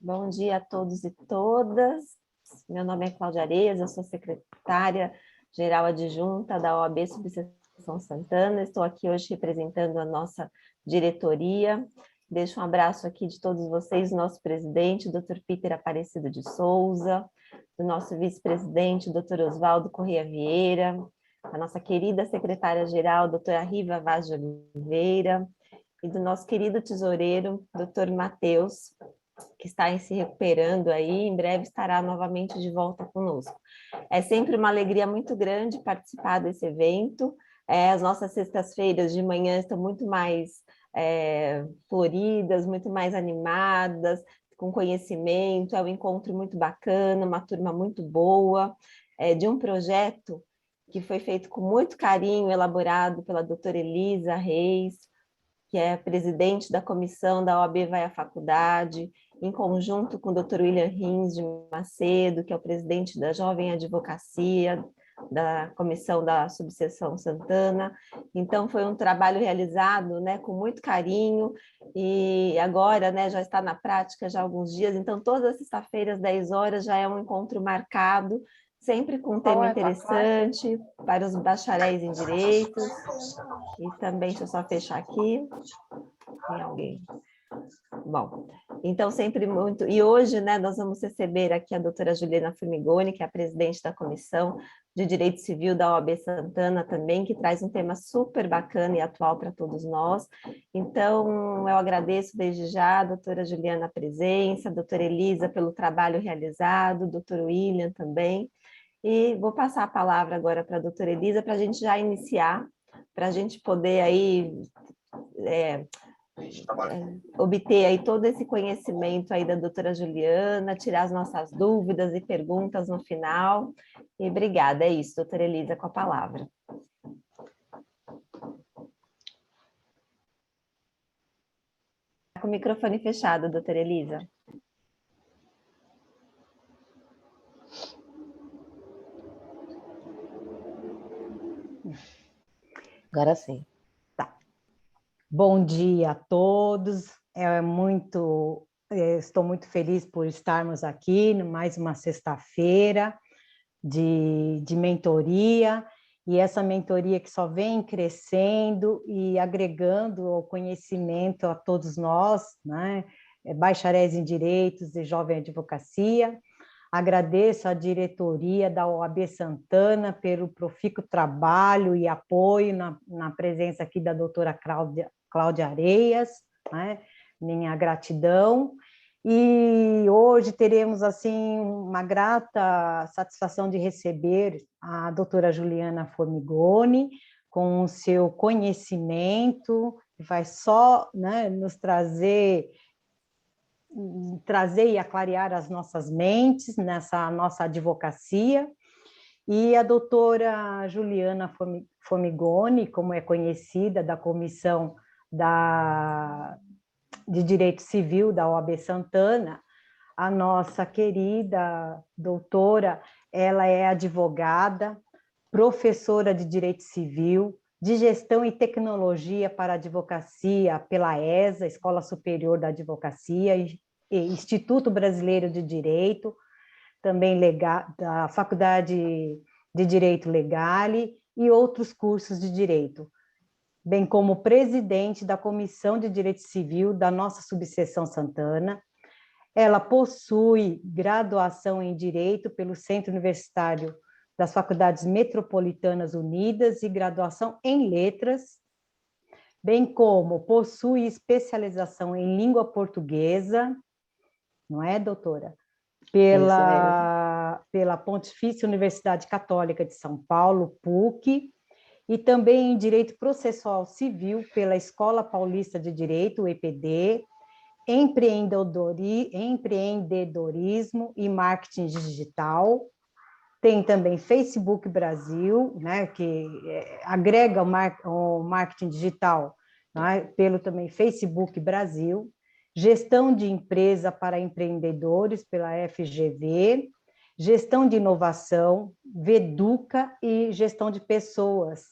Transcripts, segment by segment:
Bom dia a todos e todas. Meu nome é Cláudia Areias, eu sou secretária-geral adjunta da OAB Subseção Santana. Estou aqui hoje representando a nossa diretoria. Deixo um abraço aqui de todos vocês, do nosso presidente, Dr. Peter Aparecido de Souza, do nosso vice-presidente, Dr. Oswaldo Corrêa Vieira, a nossa querida secretária-geral, doutora Riva Vaz de Oliveira, e do nosso querido tesoureiro, Dr. Matheus, que está se recuperando aí, em breve estará novamente de volta conosco. É sempre uma alegria muito grande participar desse evento. As nossas sextas-feiras de manhã estão muito mais floridas, muito mais animadas, com conhecimento, é um encontro muito bacana, uma turma muito boa, de um projeto que foi feito com muito carinho, elaborado pela doutora Elisa Reis, que é presidente da comissão da OAB Vai à Faculdade, em conjunto com o Dr. William Rins de Macedo, que é o presidente da Jovem Advocacia, da comissão da Subseção Santana. Então, foi um trabalho realizado, né, com muito carinho, e agora, né, já está na prática já há alguns dias. Então, todas as sextas-feiras, 10 horas, já é um encontro marcado, sempre com um tema interessante para os bacharéis em direitos. E também, deixa eu só fechar aqui. Tem alguém? Bom, então sempre muito... E hoje, né, nós vamos receber aqui a doutora Juliana Formigoni, que é a presidente da Comissão de Direito Civil da OAB Santana também, que traz um tema super bacana e atual para todos nós. Então, eu agradeço desde já a doutora Juliana a presença, a doutora Elisa pelo trabalho realizado, o doutor William também. E vou passar a palavra agora para a doutora Elisa, para a gente já iniciar, para a gente poder aí... obter aí todo esse conhecimento aí da doutora Juliana, tirar as nossas dúvidas e perguntas no final. E obrigada, é isso, doutora Elisa, com a palavra. Com o microfone fechado, doutora Elisa. Agora sim. Tá. Bom dia a todos. Estou muito feliz por estarmos aqui mais uma sexta-feira de mentoria, e essa mentoria que só vem crescendo e agregando o conhecimento a todos nós, né? Bacharéis em Direitos e Jovem Advocacia. Agradeço a diretoria da OAB Santana pelo profícuo trabalho e apoio na presença aqui da doutora Cláudia Areias, né? Minha gratidão. E hoje teremos assim uma grata satisfação de receber a doutora Juliana Formigoni, com o seu conhecimento, que vai só, né, nos trazer e aclarear as nossas mentes nessa nossa advocacia. E a doutora Juliana Formigoni, como é conhecida, da Comissão de Direito Civil da OAB Santana, a nossa querida doutora, ela é advogada, professora de Direito Civil, de Gestão e Tecnologia para a Advocacia pela ESA, Escola Superior da Advocacia, e Instituto Brasileiro de Direito, também da Faculdade de Direito Legale e outros cursos de direito, bem como presidente da Comissão de Direito Civil da nossa Subseção Santana. Ela possui graduação em Direito pelo Centro Universitário das Faculdades Metropolitanas Unidas e graduação em Letras, bem como possui especialização em Língua Portuguesa, não é, doutora? Pela Pontifícia Universidade Católica de São Paulo, PUC, e também em Direito Processual Civil pela Escola Paulista de Direito, EPD, empreendedorismo e marketing digital. Tem também Facebook Brasil, né, que agrega o marketing digital, né, pelo também Facebook Brasil, gestão de empresa para empreendedores pela FGV, gestão de inovação, Veduca, e gestão de pessoas,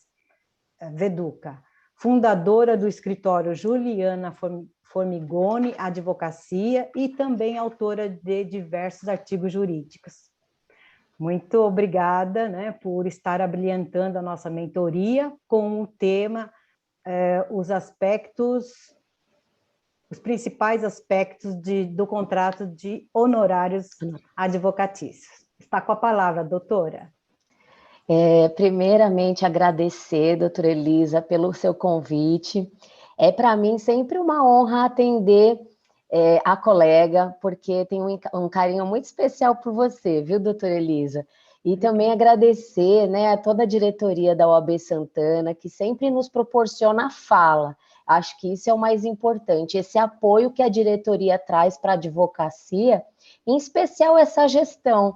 Veduca. Fundadora do escritório Juliana Formigoni Advocacia e também autora de diversos artigos jurídicos. Muito obrigada, né, por estar abrilhantando a nossa mentoria com o tema os principais aspectos do contrato de honorários advocatícios. Está com a palavra, doutora. Primeiramente, agradecer, doutora Elisa, pelo seu convite. É para mim sempre uma honra atender a colega, porque tenho um carinho muito especial por você, viu, doutora Elisa? E também agradecer, né, a toda a diretoria da OAB Santana, que sempre nos proporciona a fala. Acho que isso é o mais importante, esse apoio que a diretoria traz para a advocacia, em especial essa gestão,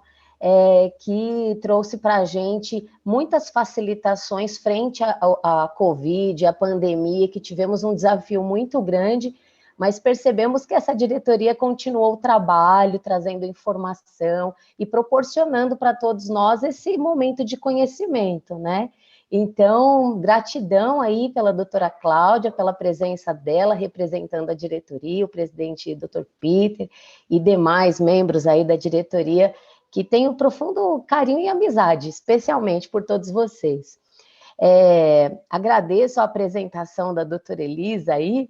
que trouxe para a gente muitas facilitações frente à Covid, à pandemia, que tivemos um desafio muito grande, mas percebemos que essa diretoria continuou o trabalho, trazendo informação e proporcionando para todos nós esse momento de conhecimento, né? Então, gratidão aí pela doutora Cláudia, pela presença dela, representando a diretoria, o presidente doutor Peter e demais membros aí da diretoria, que tenho profundo carinho e amizade, especialmente por todos vocês. Agradeço a apresentação da doutora Elisa aí,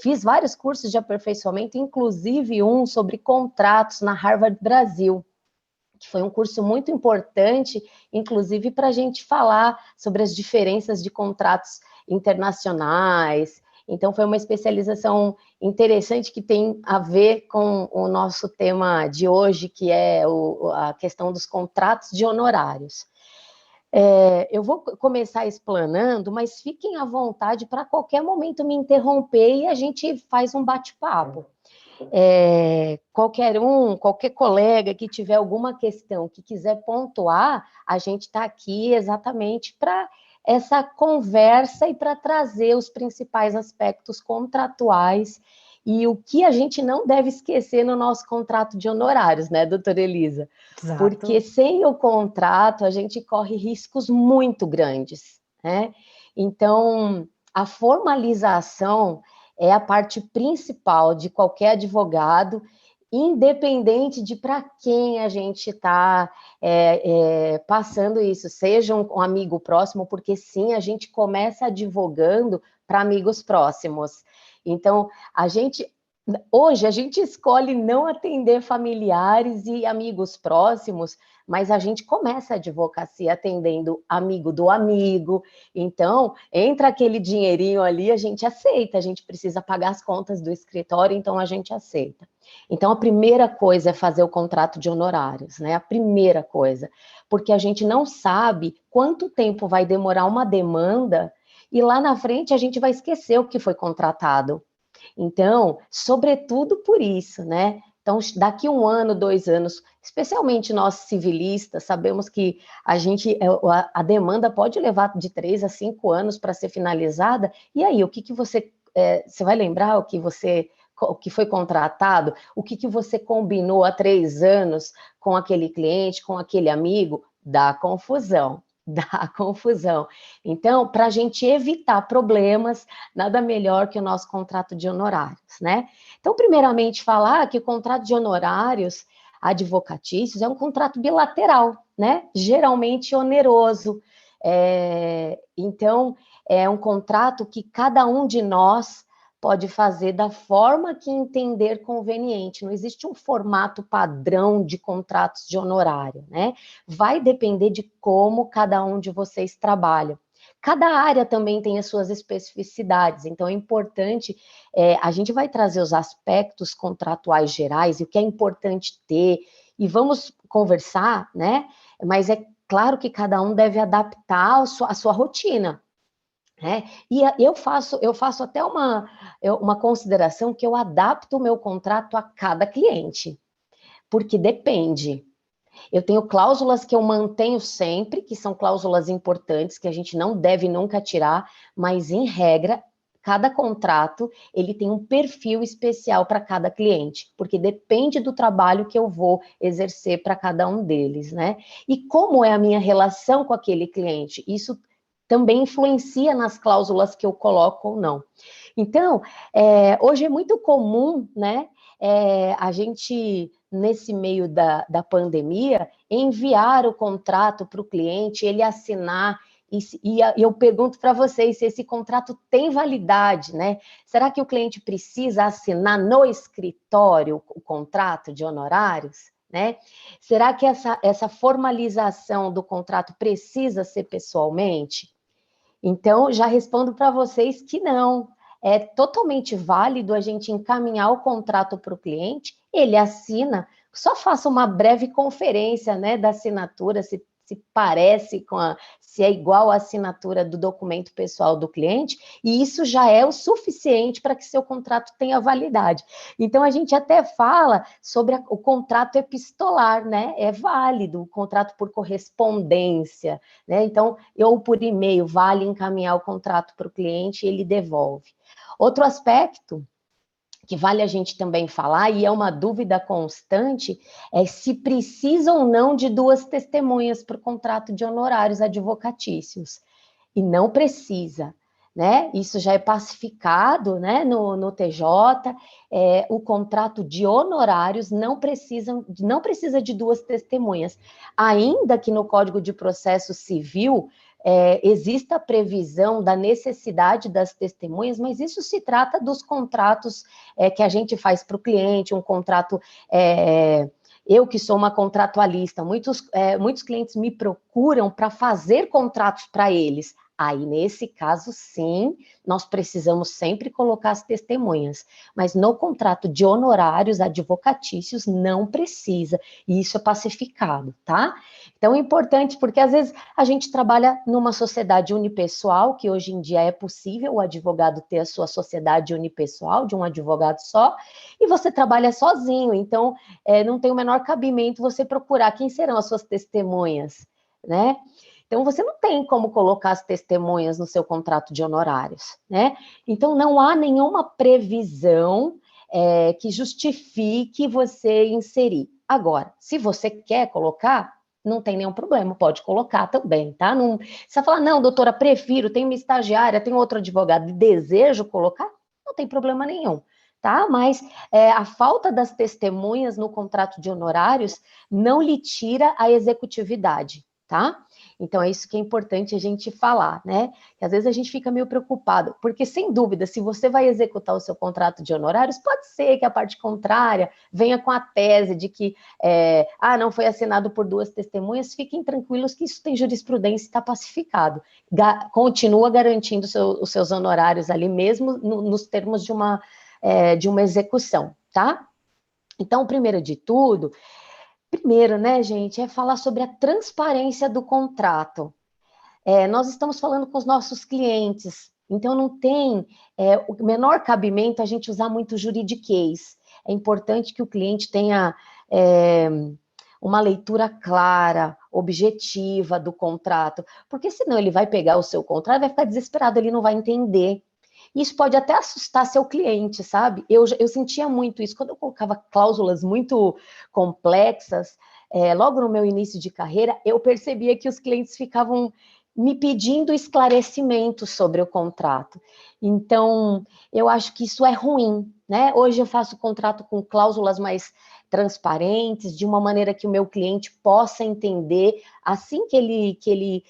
fiz vários cursos de aperfeiçoamento, inclusive um sobre contratos na Harvard Brasil, que foi um curso muito importante, inclusive para a gente falar sobre as diferenças de contratos internacionais. Então, foi uma especialização interessante que tem a ver com o nosso tema de hoje, que é a questão dos contratos de honorários. Eu vou começar explanando, mas fiquem à vontade para qualquer momento me interromper e a gente faz um bate-papo. Qualquer colega que tiver alguma questão que quiser pontuar, a gente está aqui exatamente para essa conversa e para trazer os principais aspectos contratuais e o que a gente não deve esquecer no nosso contrato de honorários, né, doutora Elisa? Exato. Porque sem o contrato a gente corre riscos muito grandes, né? Então, a formalização é a parte principal de qualquer advogado, independente de para quem a gente está passando isso, seja um amigo próximo, porque sim, a gente começa advogando para amigos próximos. Então, hoje a gente escolhe não atender familiares e amigos próximos, mas a gente começa a advocacia atendendo amigo do amigo. Então, entra aquele dinheirinho ali, a gente aceita, a gente precisa pagar as contas do escritório, então a gente aceita. Então, a primeira coisa é fazer o contrato de honorários, né? A primeira coisa, porque a gente não sabe quanto tempo vai demorar uma demanda e lá na frente a gente vai esquecer o que foi contratado. Então, sobretudo por isso, né? Então, daqui 1 ano, 2 anos, especialmente nós civilistas, sabemos que a demanda pode levar de 3 a 5 anos para ser finalizada. E aí, o que você vai lembrar o que foi contratado? O que você combinou há 3 anos com aquele cliente, com aquele amigo? Dá confusão. Então, para a gente evitar problemas, nada melhor que o nosso contrato de honorários, né? Então, primeiramente, falar que o contrato de honorários advocatícios é um contrato bilateral, né? Geralmente oneroso. Então, é um contrato que cada um de nós pode fazer da forma que entender conveniente. Não existe um formato padrão de contratos de honorário, né? Vai depender de como cada um de vocês trabalha. Cada área também tem as suas especificidades, então é importante, a gente vai trazer os aspectos contratuais gerais e o que é importante ter, e vamos conversar, né? Mas é claro que cada um deve adaptar a sua rotina. E eu faço até uma consideração que eu adapto o meu contrato a cada cliente, porque depende. Eu tenho cláusulas que eu mantenho sempre, que são cláusulas importantes, que a gente não deve nunca tirar, mas, em regra, cada contrato ele tem um perfil especial para cada cliente, porque depende do trabalho que eu vou exercer para cada um deles, né? E como é a minha relação com aquele cliente? Isso também influencia nas cláusulas que eu coloco ou não. Então, hoje é muito comum, né, a gente, nesse meio da pandemia, enviar o contrato para o cliente, ele assinar, e eu pergunto para vocês se esse contrato tem validade, né? Será que o cliente precisa assinar no escritório o contrato de honorários? Né? Será que essa formalização do contrato precisa ser pessoalmente? Então, já respondo para vocês que não. É totalmente válido a gente encaminhar o contrato para o cliente, ele assina, só faça uma breve conferência, né, da assinatura, se parece se é igual à assinatura do documento pessoal do cliente, e isso já é o suficiente para que seu contrato tenha validade. Então, a gente até fala sobre o contrato epistolar, né? É válido, o contrato por correspondência, né? Então, ou por e-mail, vale encaminhar o contrato para o cliente e ele devolve. Outro aspecto que vale a gente também falar, e é uma dúvida constante, é se precisa ou não de 2 testemunhas para o contrato de honorários advocatícios. E não precisa, né? Isso já é pacificado, né, no TJ, o contrato de honorários não precisa de 2 testemunhas, ainda que no Código de Processo Civil exista a previsão da necessidade das testemunhas, mas isso se trata dos contratos que a gente faz para o cliente, um contrato... eu que sou uma contratualista, muitos clientes me procuram para fazer contratos para eles. Aí, nesse caso, sim, nós precisamos sempre colocar as testemunhas. Mas no contrato de honorários advocatícios não precisa. E isso é pacificado, tá? Então, é importante, porque às vezes a gente trabalha numa sociedade unipessoal, que hoje em dia é possível o advogado ter a sua sociedade unipessoal, de um advogado só, e você trabalha sozinho. Então, não tem o menor cabimento você procurar quem serão as suas testemunhas, né? Então, você não tem como colocar as testemunhas no seu contrato de honorários, né? Então, não há nenhuma previsão que justifique você inserir. Agora, se você quer colocar, não tem nenhum problema, pode colocar também, tá? Não, você vai falar, não, doutora, prefiro, tenho uma estagiária, tenho outro advogado, desejo colocar, não tem problema nenhum. Tá? Mas a falta das testemunhas no contrato de honorários não lhe tira a executividade, tá? Então, é isso que é importante a gente falar, né? Que às vezes a gente fica meio preocupado, porque, sem dúvida, se você vai executar o seu contrato de honorários, pode ser que a parte contrária venha com a tese de que, não foi assinado por 2 testemunhas, fiquem tranquilos que isso tem jurisprudência e está pacificado. Continua garantindo os seus honorários ali, mesmo nos termos de uma execução, tá? Então, primeiro, né, gente, é falar sobre a transparência do contrato. Nós estamos falando com os nossos clientes, então não tem o menor cabimento a gente usar muito juridiquês. É importante que o cliente tenha uma leitura clara, objetiva do contrato, porque senão ele vai pegar o seu contrato, vai ficar desesperado, ele não vai entender. Isso pode até assustar seu cliente, sabe? Eu sentia muito isso. Quando eu colocava cláusulas muito complexas, logo no meu início de carreira, eu percebia que os clientes ficavam me pedindo esclarecimento sobre o contrato. Então, eu acho que isso é ruim, né? Hoje eu faço contrato com cláusulas mais transparentes, de uma maneira que o meu cliente possa entender, assim que ele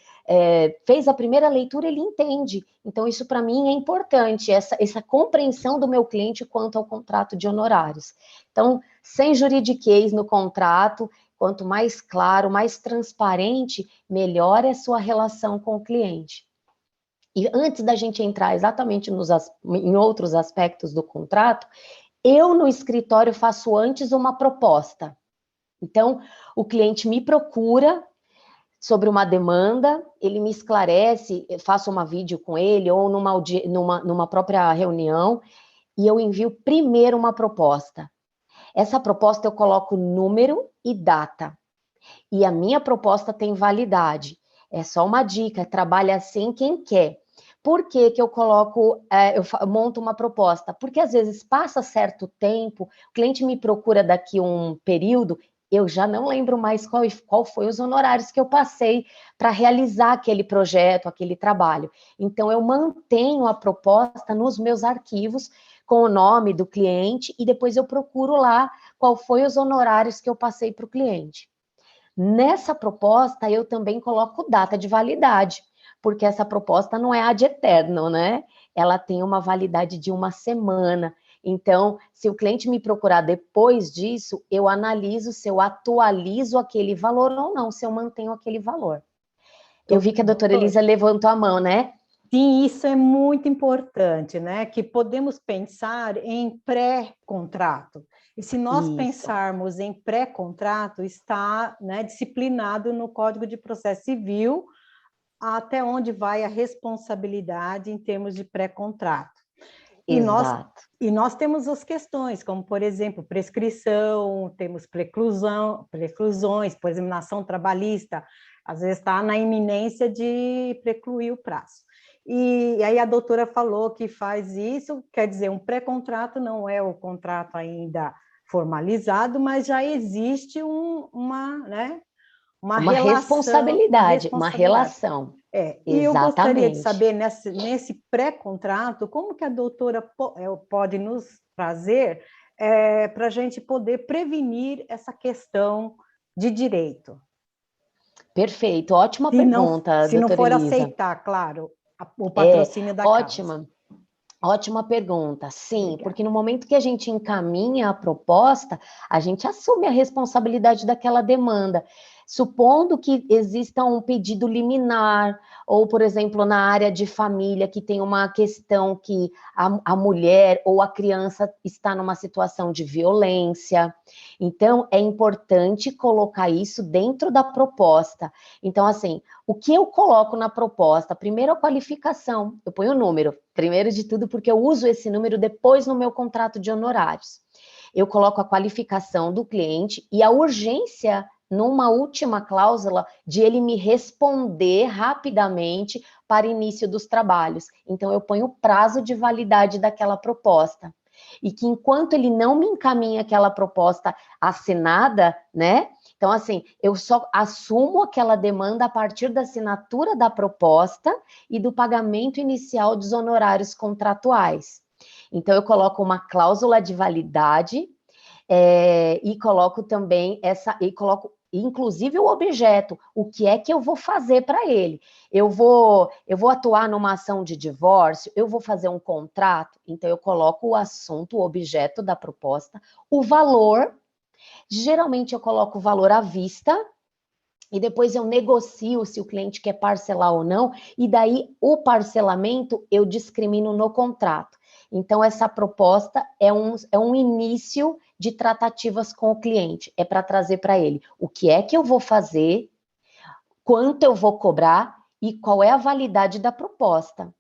fez a primeira leitura, ele entende. Então, isso para mim é importante, essa compreensão do meu cliente quanto ao contrato de honorários. Então, sem juridiquês no contrato, quanto mais claro, mais transparente, melhor é a sua relação com o cliente. E antes da gente entrar exatamente em outros aspectos do contrato, eu no escritório faço antes uma proposta. Então, o cliente me procura sobre uma demanda, ele me esclarece, eu faço uma vídeo com ele ou numa própria reunião, e eu envio primeiro uma proposta. Essa proposta eu coloco número e data. E a minha proposta tem validade. É só uma dica, trabalha assim quem quer. Por que eu coloco, eu monto uma proposta? Porque às vezes passa certo tempo, o cliente me procura daqui um período, eu já não lembro mais qual foi os honorários que eu passei para realizar aquele projeto, aquele trabalho. Então, eu mantenho a proposta nos meus arquivos com o nome do cliente e depois eu procuro lá qual foi os honorários que eu passei para o cliente. Nessa proposta, eu também coloco data de validade, porque essa proposta não é ad eterno, né? Ela tem uma validade de 1 semana. Então, se o cliente me procurar depois disso, eu analiso se eu atualizo aquele valor ou não, se eu mantenho aquele valor. Eu vi que a doutora Elisa levantou a mão, né? Sim, isso é muito importante, né? Que podemos pensar em pré-contrato. E se nós pensarmos em pré-contrato, está, né, disciplinado no Código de Processo Civil até onde vai a responsabilidade em termos de pré-contrato. E nós temos as questões, como, por exemplo, prescrição, temos preclusões, por exemplo, na ação trabalhista, às vezes está na iminência de precluir o prazo. E aí a doutora falou que faz isso, quer dizer, um pré-contrato não é o contrato ainda formalizado, mas já existe uma responsabilidade, uma relação. E eu gostaria de saber, nesse pré-contrato, como que a doutora pode nos trazer para a gente poder prevenir essa questão de direito. Perfeito, ótima pergunta, se não for Elisa. Aceitar, claro, o patrocínio da causa. Ótima pergunta, sim, Obrigada. Porque no momento que a gente encaminha a proposta, a gente assume a responsabilidade daquela demanda. Supondo que exista um pedido liminar, ou, por exemplo, na área de família, que tem uma questão que a mulher ou a criança está numa situação de violência. Então, é importante colocar isso dentro da proposta. Então, assim, o que eu coloco na proposta? Primeiro, a qualificação. Eu ponho o número, primeiro de tudo, porque eu uso esse número depois no meu contrato de honorários. Eu coloco a qualificação do cliente e a urgência numa última cláusula de ele me responder rapidamente para início dos trabalhos. Então, eu ponho o prazo de validade daquela proposta. E que enquanto ele não me encaminha aquela proposta assinada, né? Então, assim, eu só assumo aquela demanda a partir da assinatura da proposta e do pagamento inicial dos honorários contratuais. Então, eu coloco uma cláusula de validade e coloco também inclusive o objeto, o que é que eu vou fazer para ele? Eu vou atuar numa ação de divórcio, eu vou fazer um contrato, então eu coloco o assunto, o objeto da proposta, o valor, geralmente eu coloco o valor à vista, e depois eu negocio se o cliente quer parcelar ou não, e daí o parcelamento eu discrimino no contrato. Então, essa proposta é um início de tratativas com o cliente, é para trazer para ele o que é que eu vou fazer, quanto eu vou cobrar e qual é a validade da proposta.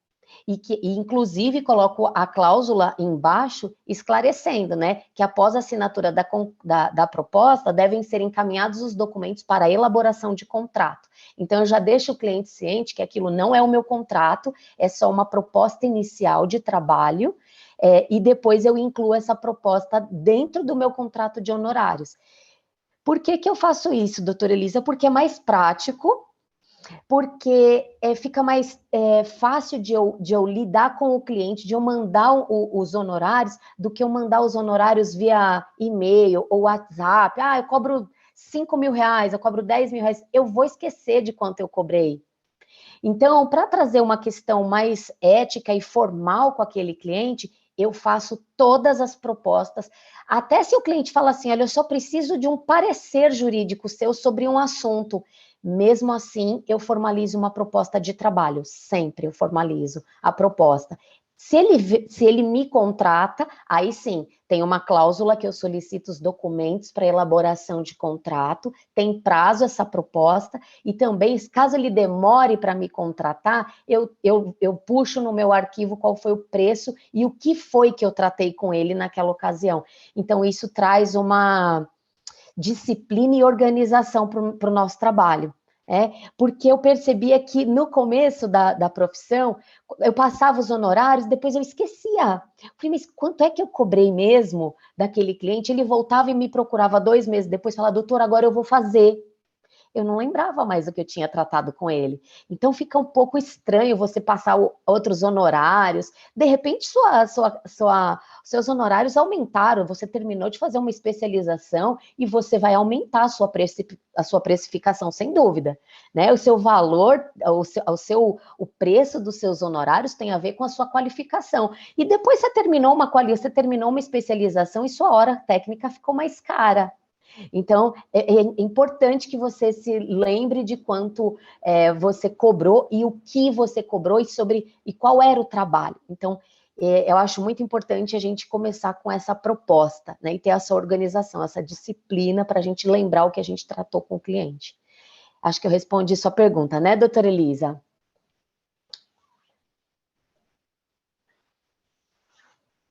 E inclusive, coloco a cláusula embaixo, esclarecendo, né, que após a assinatura da proposta, devem ser encaminhados os documentos para a elaboração de contrato. Então, eu já deixo o cliente ciente que aquilo não é o meu contrato, é só uma proposta inicial de trabalho, e depois eu incluo essa proposta dentro do meu contrato de honorários. Por que eu faço isso, doutora Elisa? Porque é mais prático, porque fica mais fácil de eu lidar com o cliente, de eu mandar os honorários, do que eu mandar os honorários via e-mail ou WhatsApp. Eu cobro 5 mil reais, eu cobro 10 mil reais, eu vou esquecer de quanto eu cobrei. Então, para trazer uma questão mais ética e formal com aquele cliente, eu faço todas as propostas, até se o cliente fala assim, olha, eu só preciso de um parecer jurídico seu sobre um assunto. Mesmo assim, eu formalizo uma proposta de trabalho, sempre eu formalizo a proposta. Se ele me contrata, aí sim, tem uma cláusula que eu solicito os documentos para elaboração de contrato, tem prazo essa proposta, e também, caso ele demore para me contratar, eu puxo no meu arquivo qual foi o preço e o que foi que eu tratei com ele naquela ocasião. Então, isso traz uma disciplina e organização para o nosso trabalho. Porque eu percebia que no começo da profissão, eu passava os honorários, depois eu esquecia. Eu falei, mas quanto é que eu cobrei mesmo daquele cliente? Ele voltava e me procurava 2 meses depois, falava, doutor, agora eu vou fazer. Eu não lembrava mais o que eu tinha tratado com ele. Então fica um pouco estranho você passar outros honorários. De repente, seus honorários aumentaram, você terminou de fazer uma especialização e você vai aumentar a sua precificação, sem dúvida. Né? O seu valor, o preço dos seus honorários tem a ver com a sua qualificação. E depois você terminou uma especialização e sua hora técnica ficou mais cara. Então, é importante que você se lembre de quanto você cobrou e o que você cobrou e qual era o trabalho. Então, eu acho muito importante a gente começar com essa proposta, né, e ter essa organização, essa disciplina para a gente lembrar o que a gente tratou com o cliente. Acho que eu respondi sua pergunta, né, doutora Elisa?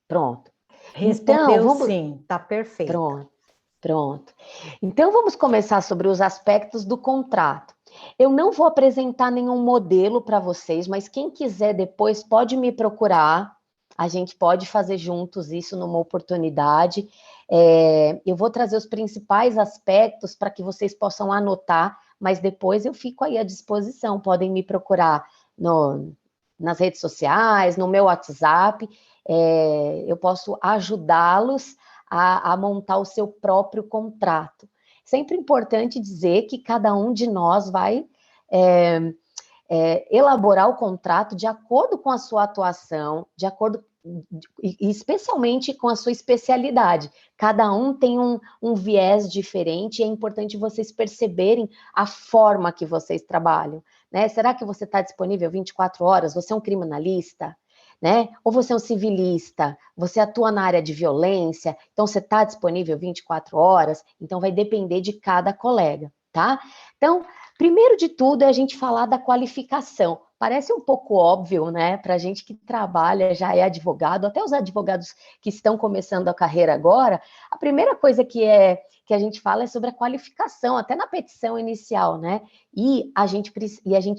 Pronto. Respondeu Então, sim, tá perfeito. Pronto. Então, vamos começar sobre os aspectos do contrato. Eu não vou apresentar nenhum modelo para vocês, mas quem quiser depois pode me procurar. A gente pode fazer juntos isso numa oportunidade. Eu vou trazer os principais aspectos para que vocês possam anotar, mas depois eu fico aí à disposição. Podem me procurar nas redes sociais, no meu WhatsApp. Eu posso ajudá-los a montar o seu próprio contrato. Sempre importante dizer que cada um de nós vai elaborar o contrato de acordo com a sua atuação, e especialmente com a sua especialidade. Cada um tem um viés diferente e é importante vocês perceberem a forma que vocês trabalham. Né? Será que você está disponível 24 horas? Você é um criminalista? Né? Ou você é um civilista, você atua na área de violência, então você está disponível 24 horas, então vai depender de cada colega, tá? Então, primeiro de tudo é a gente falar da qualificação. Parece um pouco óbvio, né? Para a gente que trabalha, já é advogado, até os advogados que estão começando a carreira agora, a primeira coisa que a gente fala é sobre a qualificação, até na petição inicial, né? E a gente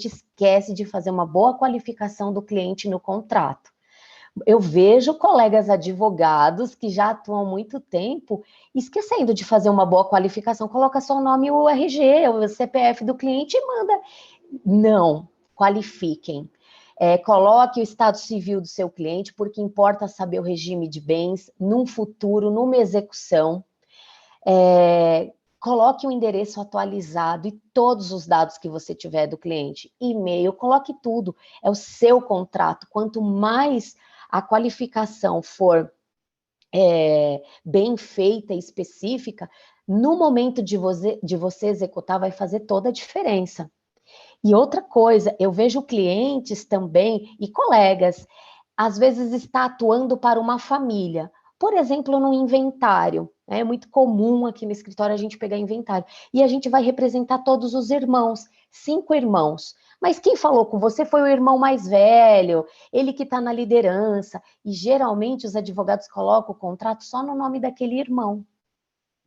esquece de fazer uma boa qualificação do cliente no contrato. Eu vejo colegas advogados que já atuam há muito tempo esquecendo de fazer uma boa qualificação, coloca só o nome, o RG, o CPF do cliente e manda. Não, qualifiquem. Coloque o estado civil do seu cliente, porque importa saber o regime de bens num futuro, numa execução. Coloque o endereço atualizado e todos os dados que você tiver do cliente. E-mail, coloque tudo. É o seu contrato. Quanto mais a qualificação for bem feita e específica, no momento de você executar, vai fazer toda a diferença. E outra coisa, eu vejo clientes também e colegas, às vezes está atuando para uma família. Por exemplo, no inventário. É muito comum aqui no escritório a gente pegar inventário. E a gente vai representar todos os irmãos, 5 irmãos. Mas quem falou com você foi o irmão mais velho, ele que está na liderança. E geralmente os advogados colocam o contrato só no nome daquele irmão.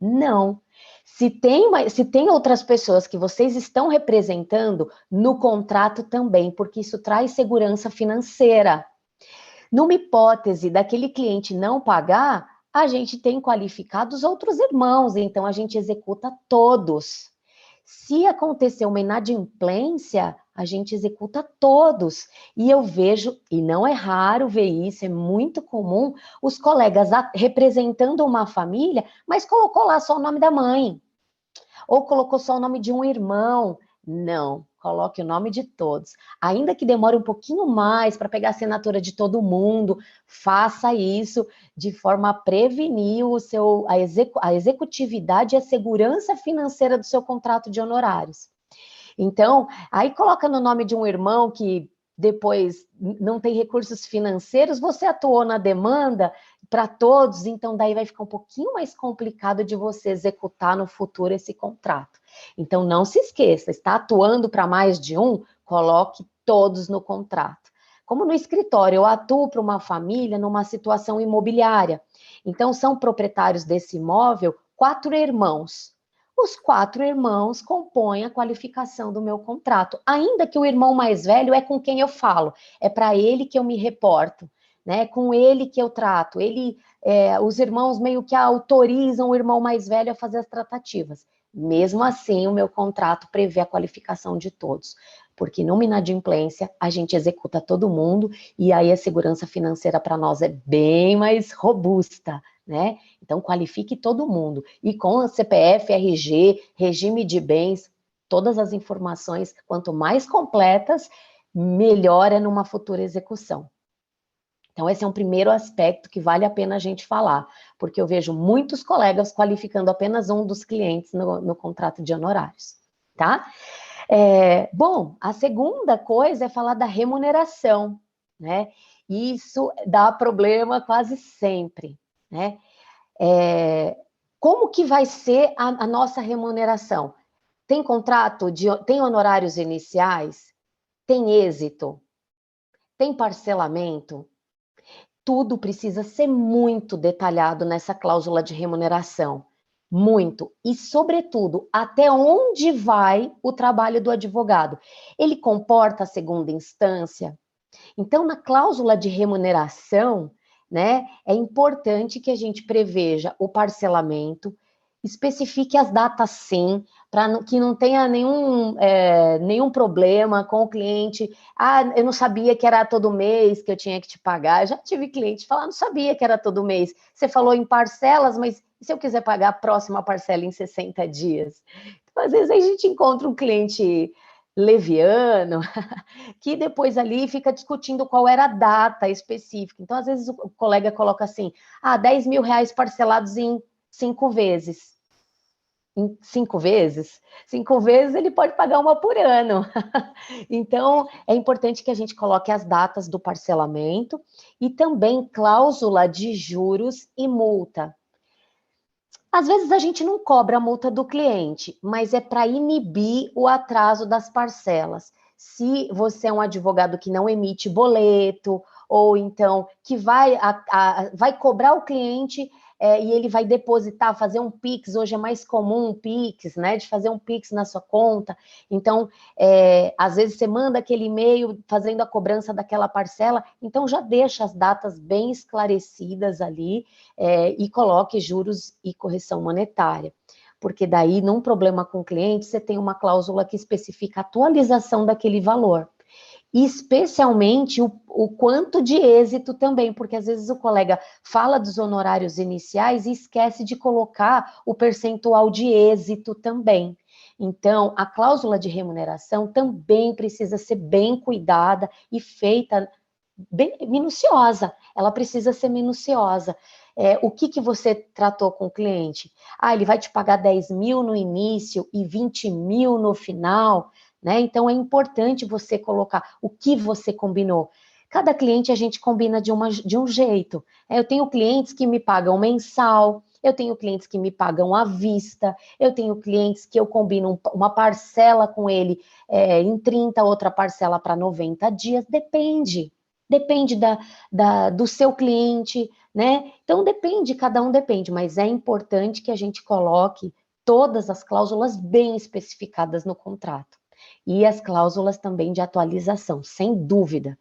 Não. Se tem outras pessoas que vocês estão representando, no contrato também, porque isso traz segurança financeira. Numa hipótese daquele cliente não pagar, a gente tem qualificado os outros irmãos, então a gente executa todos. Se acontecer uma inadimplência, a gente executa todos. E eu vejo, e não é raro ver isso, é muito comum, os colegas representando uma família, mas colocou lá só o nome da mãe. Ou colocou só o nome de um irmão. Não, coloque o nome de todos. Ainda que demore um pouquinho mais para pegar a assinatura de todo mundo, faça isso de forma a prevenir a executividade e a segurança financeira do seu contrato de honorários. Então, aí coloca no nome de um irmão que depois não tem recursos financeiros, você atuou na demanda para todos, então daí vai ficar um pouquinho mais complicado de você executar no futuro esse contrato. Então não se esqueça, está atuando para mais de um, coloque todos no contrato. Como no escritório, eu atuo para uma família numa situação imobiliária. Então são proprietários desse imóvel 4 irmãos. Os 4 irmãos compõem a qualificação do meu contrato, ainda que o irmão mais velho é com quem eu falo, é para ele que eu me reporto, né? Com ele que eu trato. Os irmãos meio que autorizam o irmão mais velho a fazer as tratativas. Mesmo assim, o meu contrato prevê a qualificação de todos, porque numa inadimplência a gente executa todo mundo e aí a segurança financeira para nós é bem mais robusta, né? Então, qualifique todo mundo. E com CPF, RG, regime de bens, todas as informações, quanto mais completas, melhor é numa futura execução. Então, esse é um primeiro aspecto que vale a pena a gente falar, porque eu vejo muitos colegas qualificando apenas um dos clientes no contrato de honorários, tá? Bom, a segunda coisa é falar da remuneração, né? Isso dá problema quase sempre, né? Como que vai ser a nossa remuneração? Tem contrato, tem honorários iniciais? Tem êxito? Tem parcelamento? Tudo precisa ser muito detalhado nessa cláusula de remuneração. Muito. E, sobretudo, até onde vai o trabalho do advogado? Ele comporta a segunda instância? Então, na cláusula de remuneração, né, é importante que a gente preveja o parcelamento, especifique as datas sim, para que não tenha nenhum problema com o cliente. Ah, eu não sabia que era todo mês que eu tinha que te pagar. Eu já tive cliente falar, não sabia que era todo mês. Você falou em parcelas, mas e se eu quiser pagar a próxima parcela em 60 dias? Então, às vezes a gente encontra um cliente leviano, que depois ali fica discutindo qual era a data específica. Então, às vezes, o colega coloca assim, 10 mil reais parcelados em 5 vezes. Em 5 vezes? 5 vezes ele pode pagar uma por ano. Então, é importante que a gente coloque as datas do parcelamento e também cláusula de juros e multa. Às vezes a gente não cobra a multa do cliente, mas é para inibir o atraso das parcelas. Se você é um advogado que não emite boleto, ou então que vai cobrar o cliente e ele vai depositar, fazer um Pix, hoje é mais comum um Pix, né? De fazer um Pix na sua conta. Então, às vezes você manda aquele e-mail fazendo a cobrança daquela parcela, então já deixa as datas bem esclarecidas ali, e coloque juros e correção monetária. Porque daí, num problema com o cliente, você tem uma cláusula que especifica a atualização daquele valor. E especialmente o quanto de êxito também, porque às vezes o colega fala dos honorários iniciais e esquece de colocar o percentual de êxito também. Então, a cláusula de remuneração também precisa ser bem cuidada e feita bem minuciosa. Ela precisa ser minuciosa. O que você tratou com o cliente? Ele vai te pagar 10 mil no início e 20 mil no final, né? Então, é importante você colocar o que você combinou. Cada cliente a gente combina de um jeito. Eu tenho clientes que me pagam mensal, eu tenho clientes que me pagam à vista, eu tenho clientes que eu combino uma parcela com ele em 30, outra parcela para 90 dias, depende do seu cliente, né? Então depende, cada um depende, mas é importante que a gente coloque todas as cláusulas bem especificadas no contrato. E as cláusulas também de atualização, sem dúvida,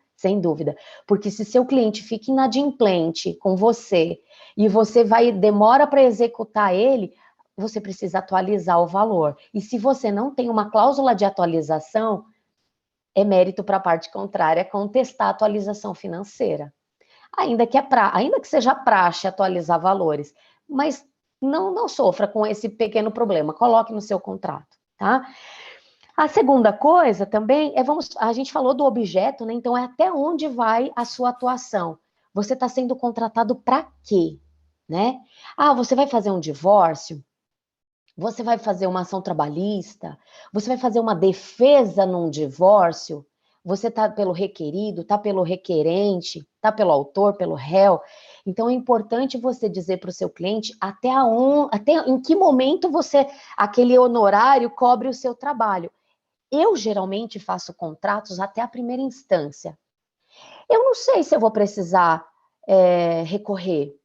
porque se seu cliente fica inadimplente com você e você demora para executar ele, você precisa atualizar o valor. E se você não tem uma cláusula de atualização, é mérito para a parte contrária contestar a atualização financeira. Ainda que seja praxe atualizar valores, mas não sofra com esse pequeno problema, coloque no seu contrato, tá? A segunda coisa também a gente falou do objeto, né? Então é até onde vai a sua atuação. Você está sendo contratado para quê, né? Você vai fazer um divórcio? Você vai fazer uma ação trabalhista? Você vai fazer uma defesa num divórcio? Você está pelo requerido, está pelo requerente, está pelo autor, pelo réu? Então, é importante você dizer para o seu cliente até em que momento aquele honorário cobre o seu trabalho. Eu, geralmente, faço contratos até a primeira instância. Eu não sei se eu vou precisar recorrer.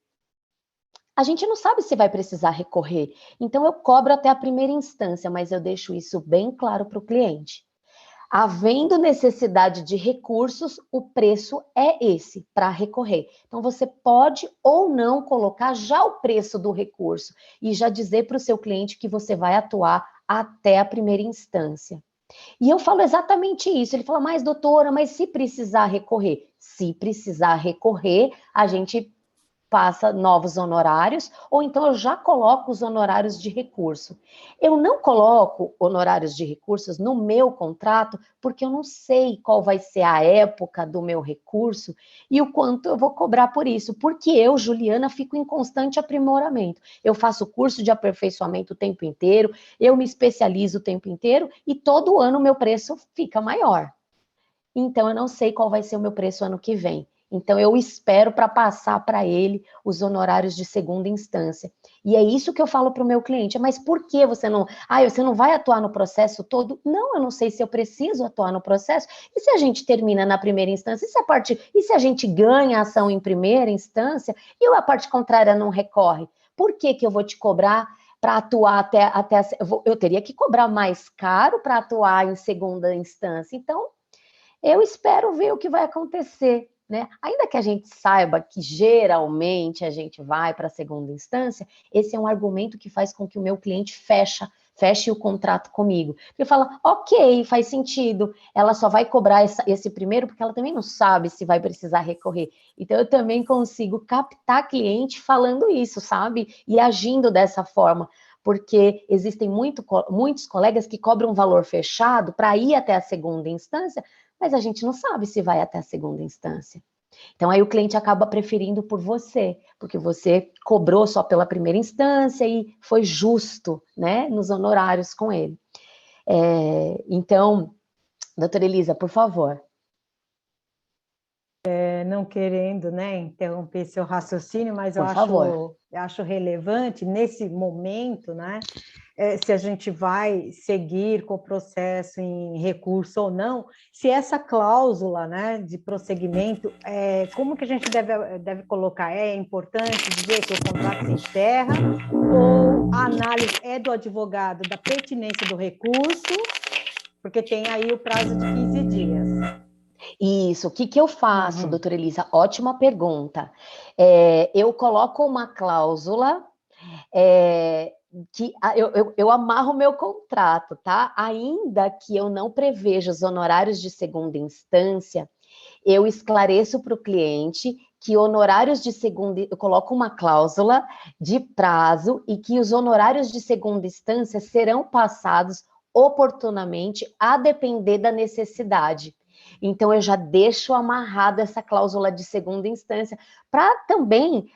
a gente não sabe se vai precisar recorrer. Então, eu cobro até a primeira instância, mas eu deixo isso bem claro para o cliente. Havendo necessidade de recursos, o preço é esse, para recorrer. Então, você pode ou não colocar já o preço do recurso e já dizer para o seu cliente que você vai atuar até a primeira instância. E eu falo exatamente isso. Ele fala, mas doutora, mas se precisar recorrer? Se precisar recorrer, a gente passa novos honorários, ou então eu já coloco os honorários de recurso. Eu não coloco honorários de recursos no meu contrato, porque eu não sei qual vai ser a época do meu recurso e o quanto eu vou cobrar por isso, porque eu, Juliana, fico em constante aprimoramento. Eu faço curso de aperfeiçoamento o tempo inteiro, eu me especializo o tempo inteiro e todo ano o meu preço fica maior. Então, eu não sei qual vai ser o meu preço ano que vem. Então, eu espero para passar para ele os honorários de segunda instância. E é isso que eu falo para o meu cliente. Mas por que você não... você não vai atuar no processo todo? Não, eu não sei se eu preciso atuar no processo. E se a gente termina na primeira instância? E se a gente ganha a ação em primeira instância e a parte contrária não recorre? Por que eu vou te cobrar para atuar até eu teria que cobrar mais caro para atuar em segunda instância. Então, eu espero ver o que vai acontecer, né? Ainda que a gente saiba que geralmente a gente vai para a segunda instância, esse é um argumento que faz com que o meu cliente feche o contrato comigo. Porque fala, ok, faz sentido, ela só vai cobrar esse primeiro porque ela também não sabe se vai precisar recorrer. Então, eu também consigo captar cliente falando isso, sabe? E agindo dessa forma. Porque existem muitos colegas que cobram um valor fechado para ir até a segunda instância, mas a gente não sabe se vai até a segunda instância. Então, aí o cliente acaba preferindo por você, porque você cobrou só pela primeira instância e foi justo, né, nos honorários com ele. Então, doutora Elisa, por favor. Não querendo, né, interromper seu raciocínio, mas eu Por favor. acho relevante nesse momento, né, se a gente vai seguir com o processo em recurso ou não, se essa cláusula, né, de prosseguimento, como que a gente deve colocar? É importante dizer que o contrato se encerra ou a análise é do advogado da pertinência do recurso, porque tem aí o prazo de 15 dias. Isso, o que eu faço, doutora Elisa? Ótima pergunta. Eu coloco uma cláusula que eu amarro o meu contrato, tá? Ainda que eu não preveja os honorários de segunda instância, eu esclareço para o cliente que honorários de segunda... Eu coloco uma cláusula de prazo e que os honorários de segunda instância serão passados oportunamente a depender da necessidade. Então, eu já deixo amarrado essa cláusula de segunda instância para também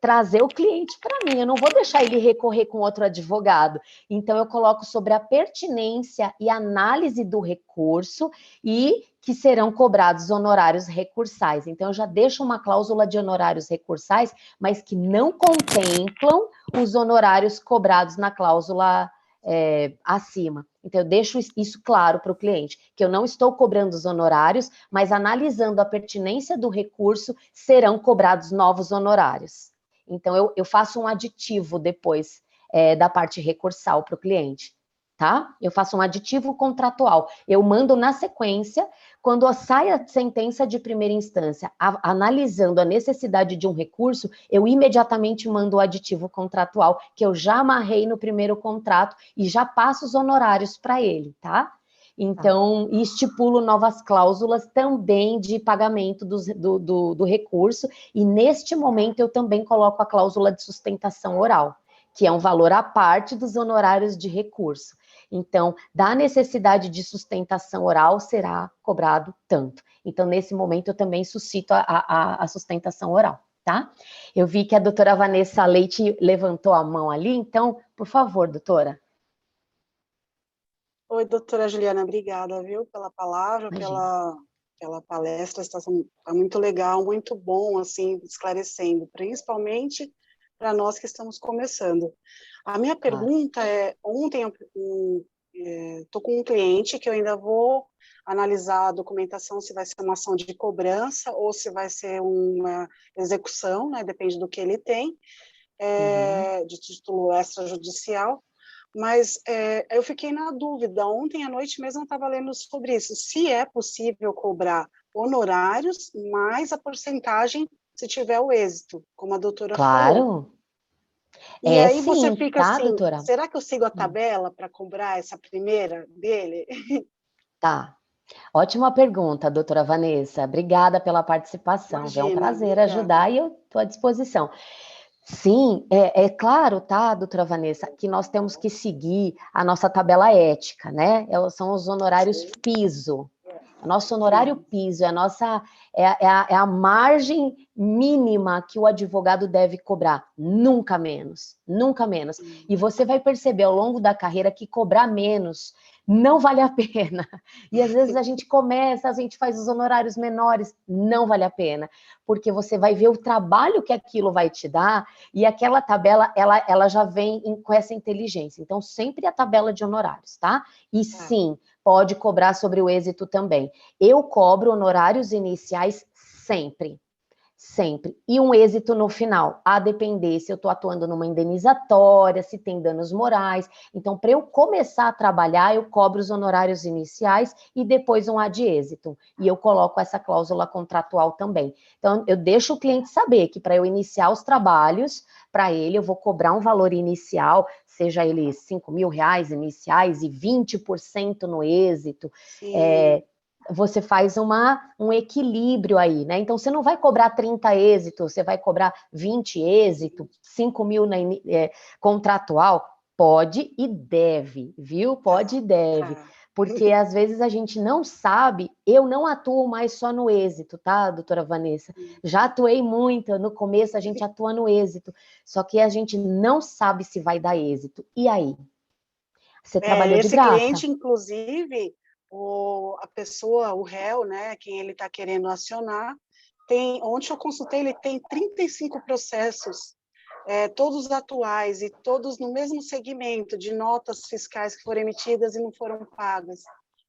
trazer o cliente para mim. Eu não vou deixar ele recorrer com outro advogado. Então, eu coloco sobre a pertinência e análise do recurso e que serão cobrados honorários recursais. Então, eu já deixo uma cláusula de honorários recursais, mas que não contemplam os honorários cobrados na cláusula acima. Então, eu deixo isso claro para o cliente, que eu não estou cobrando os honorários, mas analisando a pertinência do recurso, serão cobrados novos honorários. Então, eu faço um aditivo depois da parte recursal para o cliente, tá? Eu faço um aditivo contratual. Eu mando na sequência, quando sai a sentença de primeira instância, analisando a necessidade de um recurso, eu imediatamente mando o aditivo contratual, que eu já amarrei no primeiro contrato e já passo os honorários para ele, tá? Então, estipulo novas cláusulas também de pagamento do recurso, e neste momento eu também coloco a cláusula de sustentação oral, que é um valor à parte dos honorários de recurso. Então, da necessidade de sustentação oral será cobrado tanto. Então, nesse momento, eu também suscito a sustentação oral, tá? Eu vi que a doutora Vanessa Leite levantou a mão ali, então, por favor, doutora. Oi, doutora Juliana, obrigada, viu, pela palavra, pela palestra, está muito legal, muito bom, assim, esclarecendo, principalmente para nós que estamos começando. A minha pergunta ontem estou com um cliente que eu ainda vou analisar a documentação, se vai ser uma ação de cobrança ou se vai ser uma execução, né, depende do que ele tem, de título extrajudicial, mas eu fiquei na dúvida. Ontem à noite mesmo eu estava lendo sobre isso. Se é possível cobrar honorários mais a porcentagem se tiver o êxito, como a doutora falou. Claro. E aí você fica tá, assim, doutora? será que eu sigo a tabela para cobrar essa primeira dele? Tá. Ótima pergunta, doutora Vanessa. Obrigada pela participação. É um Imagina, prazer obrigada. ajudar e eu estou à disposição. Sim, é claro, tá, doutora Vanessa, que nós temos que seguir a nossa tabela ética, né? São os honorários piso. O nosso honorário piso é a margem mínima que o advogado deve cobrar, nunca menos, nunca menos. E você vai perceber ao longo da carreira que cobrar menos não vale a pena. E às vezes a gente faz os honorários menores, não vale a pena, porque você vai ver o trabalho que aquilo vai te dar e aquela tabela, ela já vem com essa inteligência. Então, sempre a tabela de honorários, tá? E sim, pode cobrar sobre o êxito também. Eu cobro honorários iniciais sempre. Sempre. E um êxito no final, a depender se eu estou atuando numa indenizatória, se tem danos morais. Então, para eu começar a trabalhar, eu cobro os honorários iniciais e depois um ad êxito. E eu coloco essa cláusula contratual também. Então, eu deixo o cliente saber que para eu iniciar os trabalhos, para ele eu vou cobrar um valor inicial, seja ele R$5.000 iniciais e 20% no êxito. Você faz um equilíbrio aí, né? Então, você não vai cobrar 30 êxitos, você vai cobrar 20 êxitos, 5.000 contratual. Pode e deve, viu? Pode e deve. Porque, às vezes, a gente não sabe, eu não atuo mais só no êxito, tá, doutora Vanessa? Já atuei muito, no começo a gente atua no êxito, só que a gente não sabe se vai dar êxito. E aí? Você trabalhou de graça. Esse cliente, inclusive... a pessoa, o réu, né, quem ele está querendo acionar, ontem eu consultei, ele tem 35 processos, todos atuais e todos no mesmo segmento de notas fiscais que foram emitidas e não foram pagas.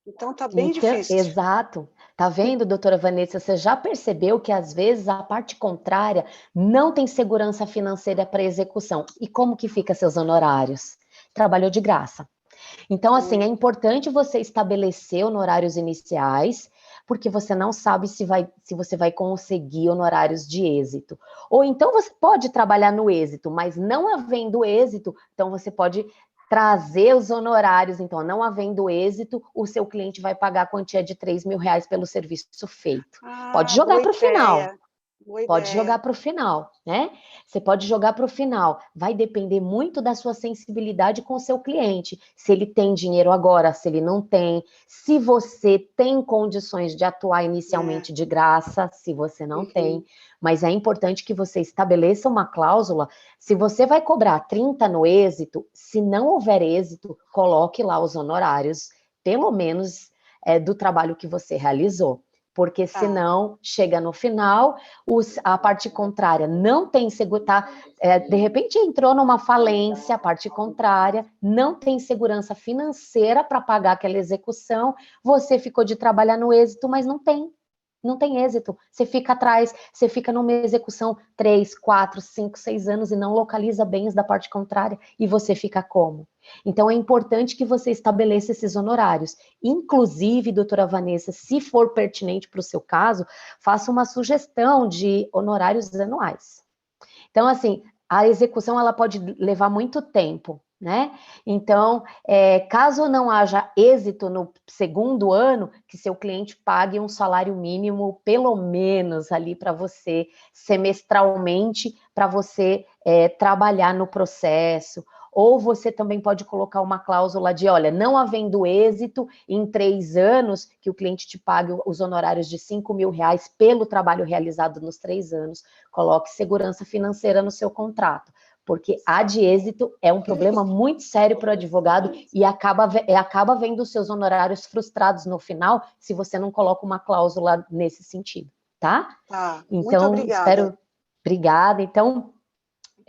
Então, está bem difícil. Exato. Tá vendo, doutora Vanessa? Você já percebeu que, às vezes, a parte contrária não tem segurança financeira para execução. E como que fica seus honorários? Trabalhou de graça. Então, assim, é importante você estabelecer honorários iniciais, porque você não sabe se você vai conseguir honorários de êxito. Ou então você pode trabalhar no êxito, mas não havendo êxito, então você pode trazer os honorários. Então, não havendo êxito, o seu cliente vai pagar a quantia de R$3.000 pelo serviço feito. Pode jogar para o final. Pode jogar para o final, né? Você pode jogar para o final. Vai depender muito da sua sensibilidade com o seu cliente. Se ele tem dinheiro agora, se ele não tem. Se você tem condições de atuar inicialmente de graça, se você não tem. Mas é importante que você estabeleça uma cláusula. Se você vai cobrar 30 no êxito, se não houver êxito, coloque lá os honorários, pelo menos do trabalho que você realizou. Porque senão, chega no final, a parte contrária não tem segurança, de repente entrou numa falência, a parte contrária não tem segurança financeira para pagar aquela execução, você ficou de trabalhar no êxito, mas não tem êxito. Você fica atrás, você fica numa execução 3, 4, 5, 6 anos e não localiza bens da parte contrária, e você fica como? Então, é importante que você estabeleça esses honorários. Inclusive, doutora Vanessa, se for pertinente para o seu caso, faça uma sugestão de honorários anuais. Então, assim, a execução ela pode levar muito tempo, né? Então, caso não haja êxito no segundo ano, que seu cliente pague um salário mínimo, pelo menos ali para você, semestralmente, para você trabalhar no processo. Ou você também pode colocar uma cláusula de, olha, não havendo êxito, em 3 anos, que o cliente te pague os honorários de R$5.000 pelo trabalho realizado nos 3 anos. Coloque segurança financeira no seu contrato, porque a de êxito é um problema muito sério para o advogado e acaba vendo os seus honorários frustrados no final, se você não coloca uma cláusula nesse sentido, tá? Muito obrigada. Obrigada. Então,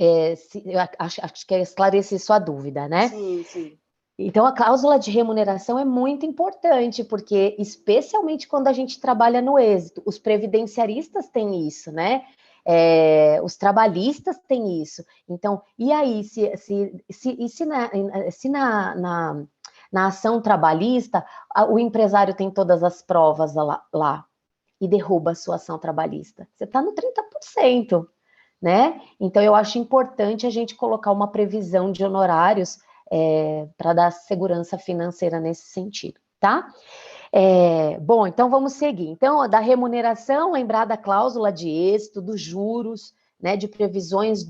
eu acho que é esclarecer sua dúvida, né? Sim. Então, a cláusula de remuneração é muito importante, porque, especialmente quando a gente trabalha no êxito, os previdenciaristas têm isso, né? os trabalhistas têm isso. Então, e aí, se na ação trabalhista, o empresário tem todas as provas lá e derruba a sua ação trabalhista? Você está no 30%, né? Então, eu acho importante a gente colocar uma previsão de honorários para dar segurança financeira nesse sentido, tá? Bom, então vamos seguir. Então, da remuneração, lembrar da cláusula de êxito, dos juros, né, de previsões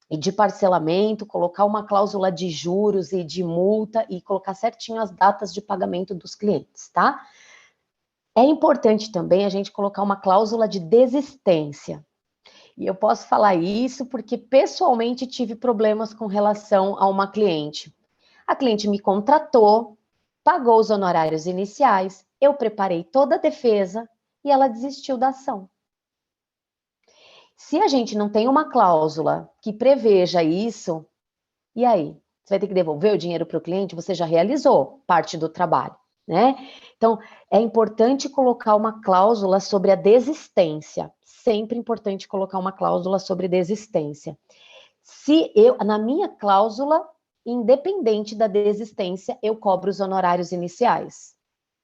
e de parcelamento, colocar uma cláusula de juros e de multa e colocar certinho as datas de pagamento dos clientes, tá? É importante também a gente colocar uma cláusula de desistência. E eu posso falar isso porque pessoalmente tive problemas com relação a uma cliente. A cliente me contratou, pagou os honorários iniciais, eu preparei toda a defesa e ela desistiu da ação. Se a gente não tem uma cláusula que preveja isso, e aí? Você vai ter que devolver o dinheiro para o cliente? Você já realizou parte do trabalho, né? Então, é importante colocar uma cláusula sobre a desistência. Sempre importante colocar uma cláusula sobre desistência. Na minha cláusula, independente da desistência, eu cobro os honorários iniciais,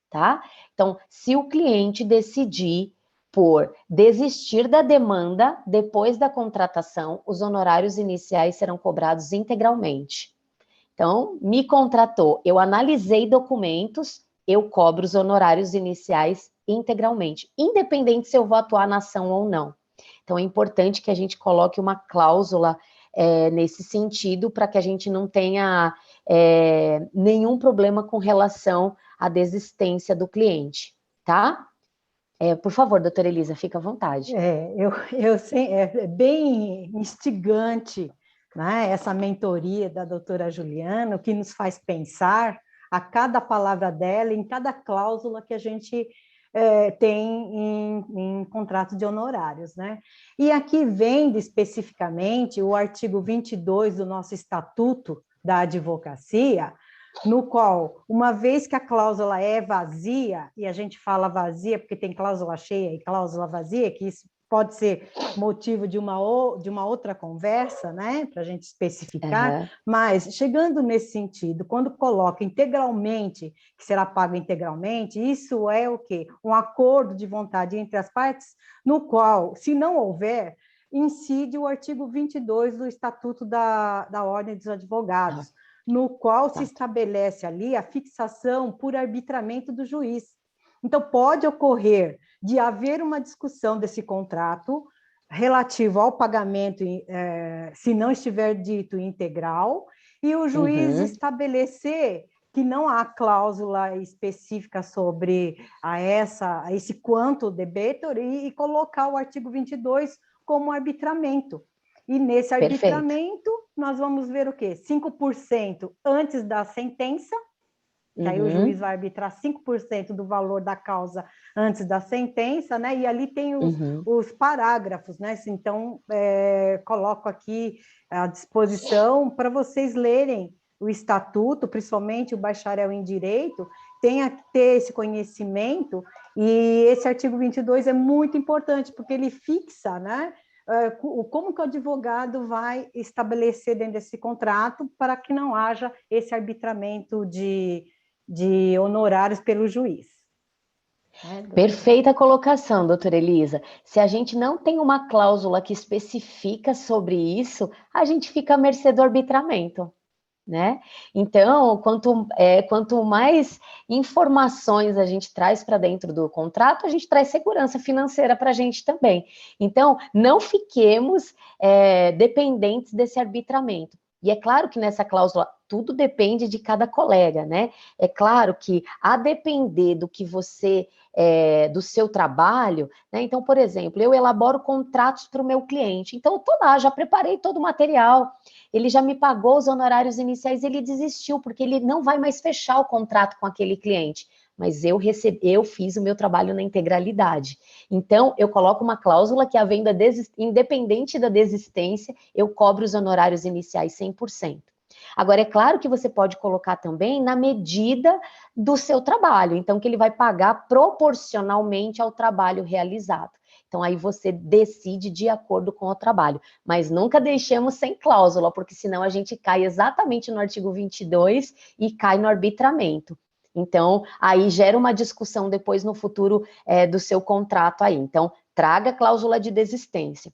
tá? Então, se o cliente decidir por desistir da demanda depois da contratação, os honorários iniciais serão cobrados integralmente. Então, me contratou, eu analisei documentos, eu cobro os honorários iniciais integralmente, independente se eu vou atuar na ação ou não. Então, é importante que a gente coloque uma cláusula nesse sentido, para que a gente não tenha nenhum problema com relação à desistência do cliente, tá? Por favor, doutora Elisa, fica à vontade. Eu sei, é bem instigante, né, essa mentoria da doutora Juliana, o que nos faz pensar a cada palavra dela, em cada cláusula que a gente tem em contrato de honorários, né? E aqui vem especificamente o artigo 22 do nosso Estatuto da Advocacia, no qual, uma vez que a cláusula é vazia, e a gente fala vazia porque tem cláusula cheia e cláusula vazia, que isso pode ser motivo de uma outra conversa, né, para a gente especificar, mas chegando nesse sentido, quando coloca integralmente, que será pago integralmente, isso é o quê? Um acordo de vontade entre as partes, no qual, se não houver, incide o artigo 22 do Estatuto da Ordem dos Advogados, no qual se estabelece ali a fixação por arbitramento do juiz. Então, pode ocorrer de haver uma discussão desse contrato relativo ao pagamento, se não estiver dito integral, e o juiz estabelecer que não há cláusula específica sobre esse quanto debitor e colocar o artigo 22 como arbitramento. E nesse arbitramento, nós vamos ver o quê? 5% antes da sentença, que aí o juiz vai arbitrar 5% do valor da causa antes da sentença, né? E ali tem os parágrafos, né? Então, coloco aqui à disposição para vocês lerem o estatuto, principalmente o bacharel em direito, tenha que ter esse conhecimento, e esse artigo 22 é muito importante, porque ele fixa, né? Como que o advogado vai estabelecer dentro desse contrato para que não haja esse arbitramento de honorários pelo juiz. Perfeita colocação, doutora Elisa. Se a gente não tem uma cláusula que especifica sobre isso, a gente fica à mercê do arbitramento, né? Então, quanto mais informações a gente traz para dentro do contrato, a gente traz segurança financeira para a gente também. Então, não fiquemos dependentes desse arbitramento. E é claro que nessa cláusula tudo depende de cada colega, né? É claro que a depender do que você, do seu trabalho, né? Então, por exemplo, eu elaboro contratos para o meu cliente. Então, eu estou lá, já preparei todo o material, ele já me pagou os honorários iniciais, ele desistiu, porque ele não vai mais fechar o contrato com aquele cliente. Mas eu fiz o meu trabalho na integralidade. Então, eu coloco uma cláusula que, havendo independente da desistência, eu cobro os honorários iniciais 100%. Agora, é claro que você pode colocar também na medida do seu trabalho, então que ele vai pagar proporcionalmente ao trabalho realizado. Então, aí você decide de acordo com o trabalho. Mas nunca deixemos sem cláusula, porque senão a gente cai exatamente no artigo 22 e cai no arbitramento. Então, aí gera uma discussão depois no futuro do seu contrato aí. Então, traga cláusula de desistência.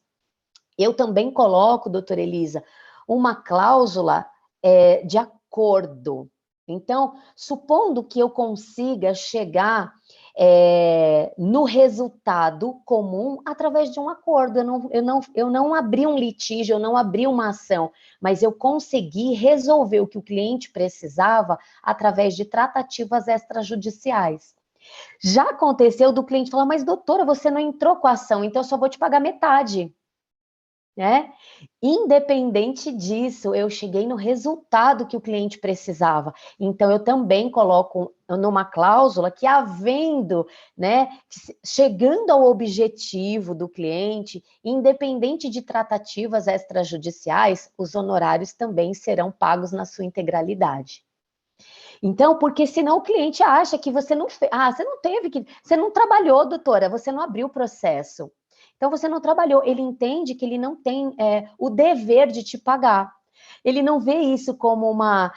Eu também coloco, doutora Elisa, uma cláusula de acordo. Então, supondo que eu consiga chegar no resultado comum através de um acordo, eu não abri um litígio, eu não abri uma ação, mas eu consegui resolver o que o cliente precisava através de tratativas extrajudiciais. Já aconteceu do cliente falar, mas doutora, você não entrou com a ação, então eu só vou te pagar metade. Né? Independente disso, eu cheguei no resultado que o cliente precisava. Então, eu também coloco numa cláusula que, havendo, né, chegando ao objetivo do cliente, independente de tratativas extrajudiciais, os honorários também serão pagos na sua integralidade. Então, porque senão o cliente acha que você não fez, você não trabalhou, doutora, você não abriu o processo. Então, você não trabalhou, ele entende que ele não tem o dever de te pagar. Ele não vê isso como uma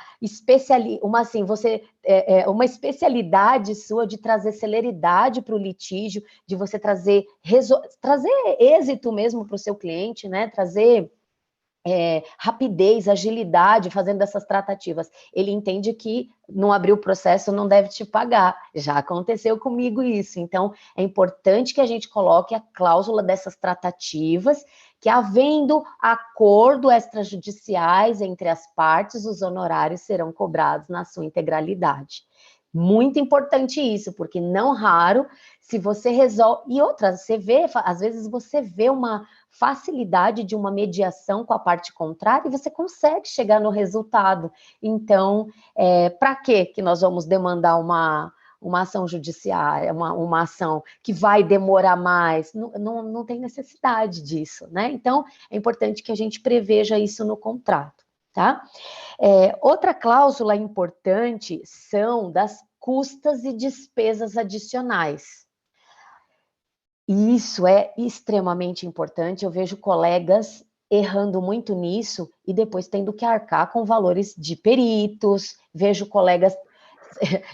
especialidade sua de trazer celeridade para o litígio, de você trazer êxito mesmo para o seu cliente, né? Trazer rapidez, agilidade, fazendo essas tratativas. Ele entende que não abriu o processo, não deve te pagar. Já aconteceu comigo isso. Então, é importante que a gente coloque a cláusula dessas tratativas, que havendo acordo extrajudiciais entre as partes, os honorários serão cobrados na sua integralidade. Muito importante isso, porque não raro, se você resolve... E outra, você vê, às vezes você vê uma facilidade de uma mediação com a parte contrária e você consegue chegar no resultado. Então, para que nós vamos demandar uma ação judiciária, uma ação que vai demorar mais? Não tem necessidade disso, né? Então, é importante que a gente preveja isso no contrato, tá? Outra cláusula importante são das custas e despesas adicionais. E isso é extremamente importante, eu vejo colegas errando muito nisso e depois tendo que arcar com valores de peritos, vejo colegas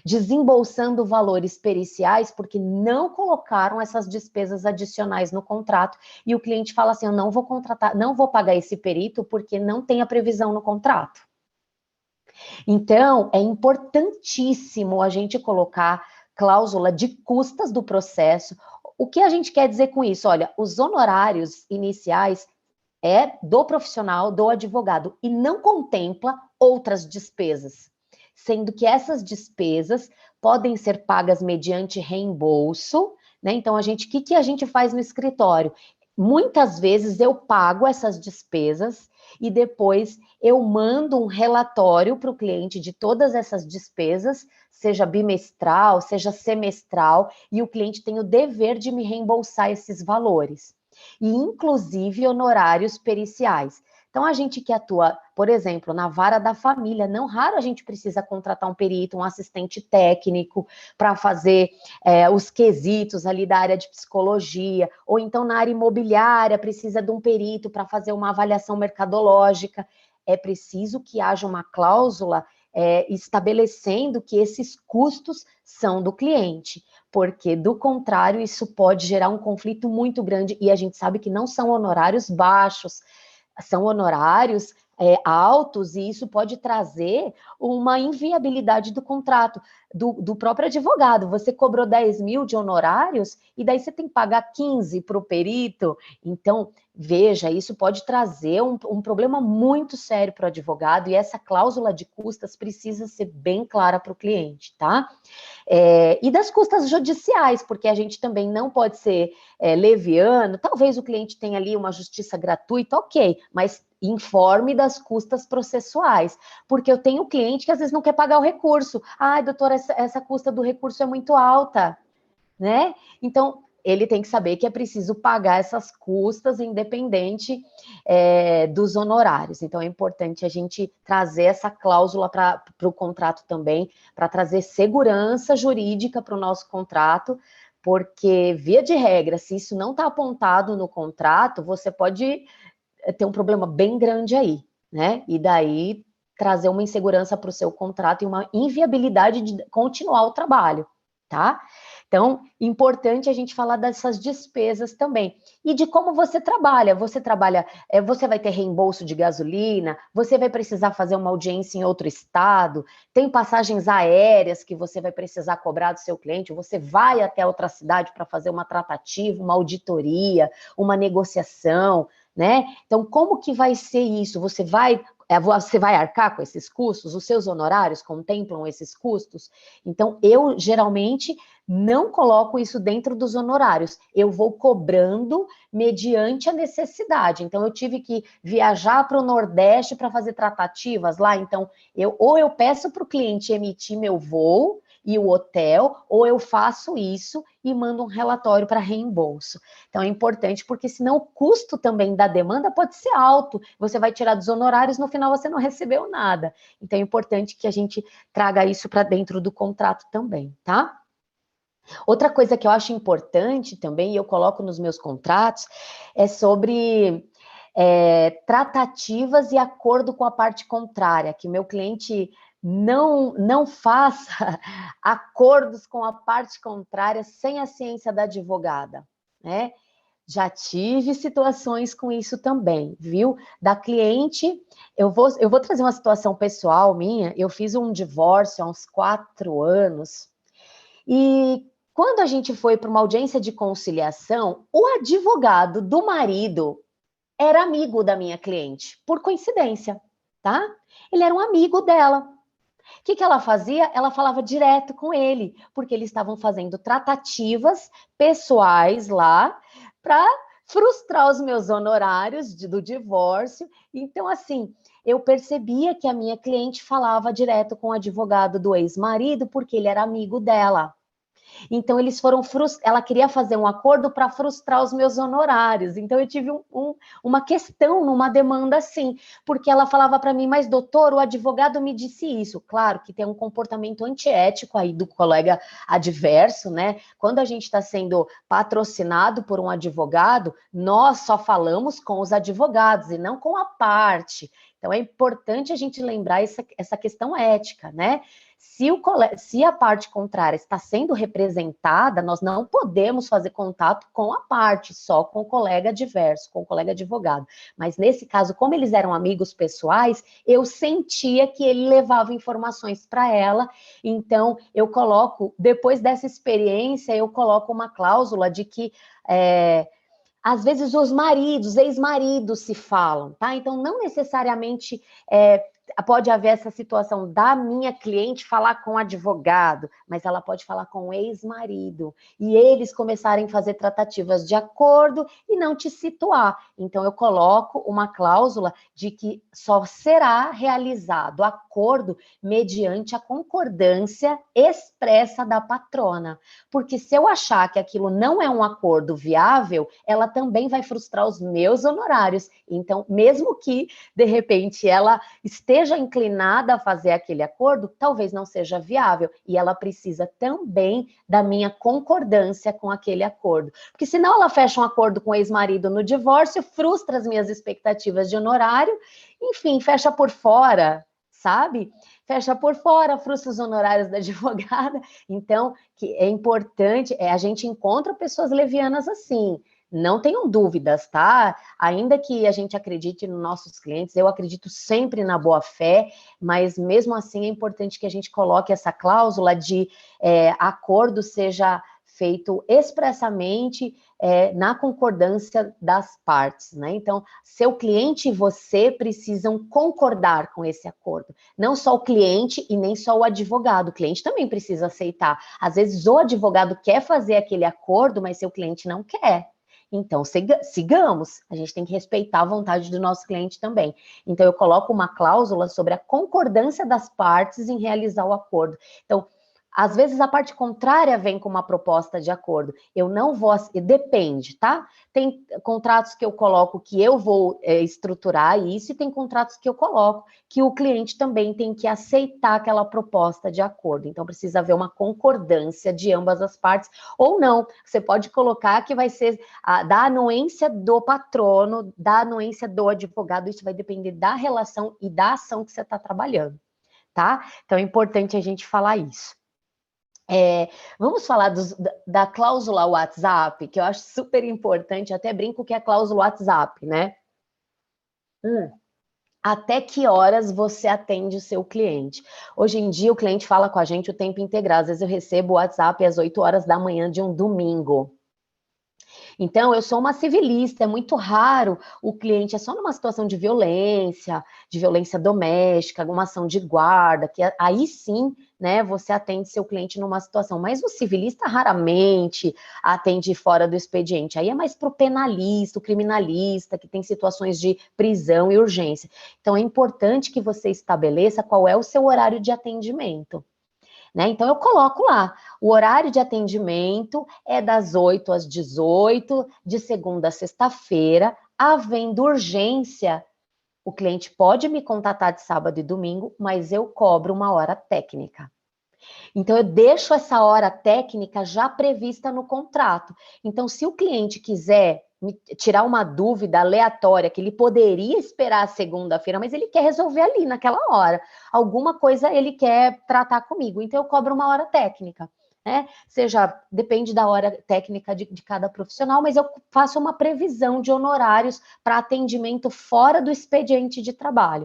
desembolsando valores periciais porque não colocaram essas despesas adicionais no contrato e o cliente fala assim, eu não vou contratar, não vou pagar esse perito porque não tem a previsão no contrato. Então, é importantíssimo a gente colocar cláusula de custas do processo. O que a gente quer dizer com isso? Olha, os honorários iniciais é do profissional, do advogado, e não contempla outras despesas, sendo que essas despesas podem ser pagas mediante reembolso, né? Então, o que a gente faz no escritório? Muitas vezes eu pago essas despesas e depois eu mando um relatório para o cliente de todas essas despesas, seja bimestral, seja semestral, e o cliente tem o dever de me reembolsar esses valores. E, inclusive, honorários periciais. Então, a gente que atua, por exemplo, na vara da família, não raro a gente precisa contratar um perito, um assistente técnico para fazer os quesitos ali da área de psicologia, ou então na área imobiliária precisa de um perito para fazer uma avaliação mercadológica. É preciso que haja uma cláusula estabelecendo que esses custos são do cliente, porque, do contrário, isso pode gerar um conflito muito grande, e a gente sabe que não são honorários baixos, são honorários altos, e isso pode trazer uma inviabilidade do contrato do próprio advogado. Você cobrou 10 mil de honorários, e daí você tem que pagar 15 para o perito. Então, veja, isso pode trazer um problema muito sério para o advogado, e essa cláusula de custas precisa ser bem clara para o cliente, tá? E das custas judiciais, porque a gente também não pode ser leviano. Talvez o cliente tenha ali uma justiça gratuita, ok, mas informe das custas processuais, porque eu tenho cliente que às vezes não quer pagar o recurso. Ai, doutora, essa custa do recurso é muito alta, né? Então, ele tem que saber que é preciso pagar essas custas, independente dos honorários. Então, é importante a gente trazer essa cláusula para o contrato também, para trazer segurança jurídica para o nosso contrato, Porque, via de regra, se isso não está apontado no contrato, você pode ter um problema bem grande aí, né? E daí trazer uma insegurança para o seu contrato e uma inviabilidade de continuar o trabalho, tá? Então, importante a gente falar dessas despesas também. E de como você trabalha. Você vai ter reembolso de gasolina, você vai precisar fazer uma audiência em outro estado, tem passagens aéreas que você vai precisar cobrar do seu cliente, você vai até outra cidade para fazer uma tratativa, uma auditoria, uma negociação, né? Então, como que vai ser isso? Você vai arcar com esses custos? Os seus honorários contemplam esses custos? Então, eu geralmente não coloco isso dentro dos honorários. Eu vou cobrando mediante a necessidade. Então, eu tive que viajar para o Nordeste para fazer tratativas lá. Então, eu peço para o cliente emitir meu voo e o hotel, ou eu faço isso e mando um relatório para reembolso. Então, é importante, porque senão o custo também da demanda pode ser alto. Você vai tirar dos honorários, no final você não recebeu nada. Então, é importante que a gente traga isso para dentro do contrato também, tá? Outra coisa que eu acho importante também, e eu coloco nos meus contratos, é sobre tratativas e acordo com a parte contrária, que meu cliente não faça acordos com a parte contrária sem a ciência da advogada, né? Já tive situações com isso também, viu? Da cliente, eu vou trazer uma situação pessoal minha, eu fiz um divórcio há uns 4 anos, e quando a gente foi para uma audiência de conciliação, o advogado do marido era amigo da minha cliente, por coincidência, tá? Ele era um amigo dela. O que ela fazia? Ela falava direto com ele, porque eles estavam fazendo tratativas pessoais lá para frustrar os meus honorários do divórcio. Então, assim, eu percebia que a minha cliente falava direto com o advogado do ex-marido, porque ele era amigo dela. Então, eles foram ela queria fazer um acordo para frustrar os meus honorários. Então, eu tive uma questão numa demanda assim, porque ela falava para mim, mas doutor, o advogado me disse isso. Claro que tem um comportamento antiético aí do colega adverso, né? Quando a gente está sendo patrocinado por um advogado, nós só falamos com os advogados e não com a parte. Então, é importante a gente lembrar essa questão ética, né? Se a parte contrária está sendo representada, nós não podemos fazer contato com a parte, só com o colega adverso, com o colega advogado. Mas nesse caso, como eles eram amigos pessoais, eu sentia que ele levava informações para ela. Então, eu coloco, depois dessa experiência, eu coloco uma cláusula de que às vezes os maridos, ex-maridos se falam, tá? Então, não necessariamente pode haver essa situação da minha cliente falar com o advogado, mas ela pode falar com o ex-marido, e eles começarem a fazer tratativas de acordo e não te situar. Então, eu coloco uma cláusula de que só será realizado acordo mediante a concordância expressa da patrona. Porque se eu achar que aquilo não é um acordo viável, ela também vai frustrar os meus honorários. Então, mesmo que, de repente, ela esteja inclinada a fazer aquele acordo, talvez não seja viável. E ela precisa também da minha concordância com aquele acordo. Porque senão ela fecha um acordo com o ex-marido no divórcio, frustra as minhas expectativas de honorário, enfim, fecha por fora, sabe? Fecha por fora, frustra os honorários da advogada. Então, que é importante, a gente encontra pessoas levianas assim. Não tenham dúvidas, tá? Ainda que a gente acredite nos nossos clientes, eu acredito sempre na boa-fé, mas mesmo assim é importante que a gente coloque essa cláusula de acordo seja feito expressamente na concordância das partes, né? Então, seu cliente e você precisam concordar com esse acordo. Não só o cliente e nem só o advogado. O cliente também precisa aceitar. Às vezes, o advogado quer fazer aquele acordo, mas seu cliente não quer. Então, sigamos. A gente tem que respeitar a vontade do nosso cliente também. Então, eu coloco uma cláusula sobre a concordância das partes em realizar o acordo. Então, Às vezes a parte contrária vem com uma proposta de acordo. Eu não vou, depende, tá? Tem contratos que eu coloco que eu vou estruturar isso, e tem contratos que eu coloco que o cliente também tem que aceitar aquela proposta de acordo. Então precisa haver uma concordância de ambas as partes, ou não. Você pode colocar que vai ser da anuência do patrono, da anuência do advogado, isso vai depender da relação e da ação que você está trabalhando, tá? Então é importante a gente falar isso. Vamos falar da cláusula WhatsApp, que eu acho super importante, até brinco que é a cláusula WhatsApp, né? Até que horas você atende o seu cliente? Hoje em dia o cliente fala com a gente o tempo integral, às vezes eu recebo o WhatsApp às 8 horas da manhã de um domingo. Então, eu sou uma civilista, é muito raro o cliente, é só numa situação de violência doméstica, alguma ação de guarda, que aí sim, né, você atende seu cliente numa situação, mas o civilista raramente atende fora do expediente, aí é mais para o penalista, o criminalista, que tem situações de prisão e urgência. Então, é importante que você estabeleça qual é o seu horário de atendimento. Né? Então, eu coloco lá, o horário de atendimento é das 8 às 18, de segunda a sexta-feira, havendo urgência, o cliente pode me contatar de sábado e domingo, mas eu cobro uma hora técnica. Então, eu deixo essa hora técnica já prevista no contrato. Então, se o cliente quiser me tirar uma dúvida aleatória, que ele poderia esperar a segunda-feira, mas ele quer resolver ali, naquela hora. Alguma coisa ele quer tratar comigo. Então, eu cobro uma hora técnica. Né? Depende da hora técnica de cada profissional, mas eu faço uma previsão de honorários para atendimento fora do expediente de trabalho.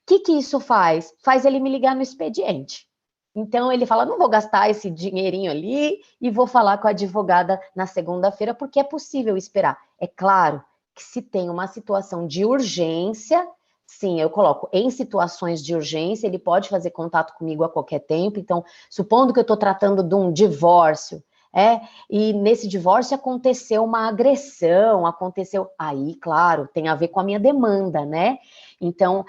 O que isso faz? Faz ele me ligar no expediente. Então, ele fala, não vou gastar esse dinheirinho ali e vou falar com a advogada na segunda-feira, porque é possível esperar. É claro que se tem uma situação de urgência, sim, eu coloco em situações de urgência, ele pode fazer contato comigo a qualquer tempo. Então, supondo que eu estou tratando de um divórcio, e nesse divórcio aconteceu uma agressão, aí, claro, tem a ver com a minha demanda, né? Então,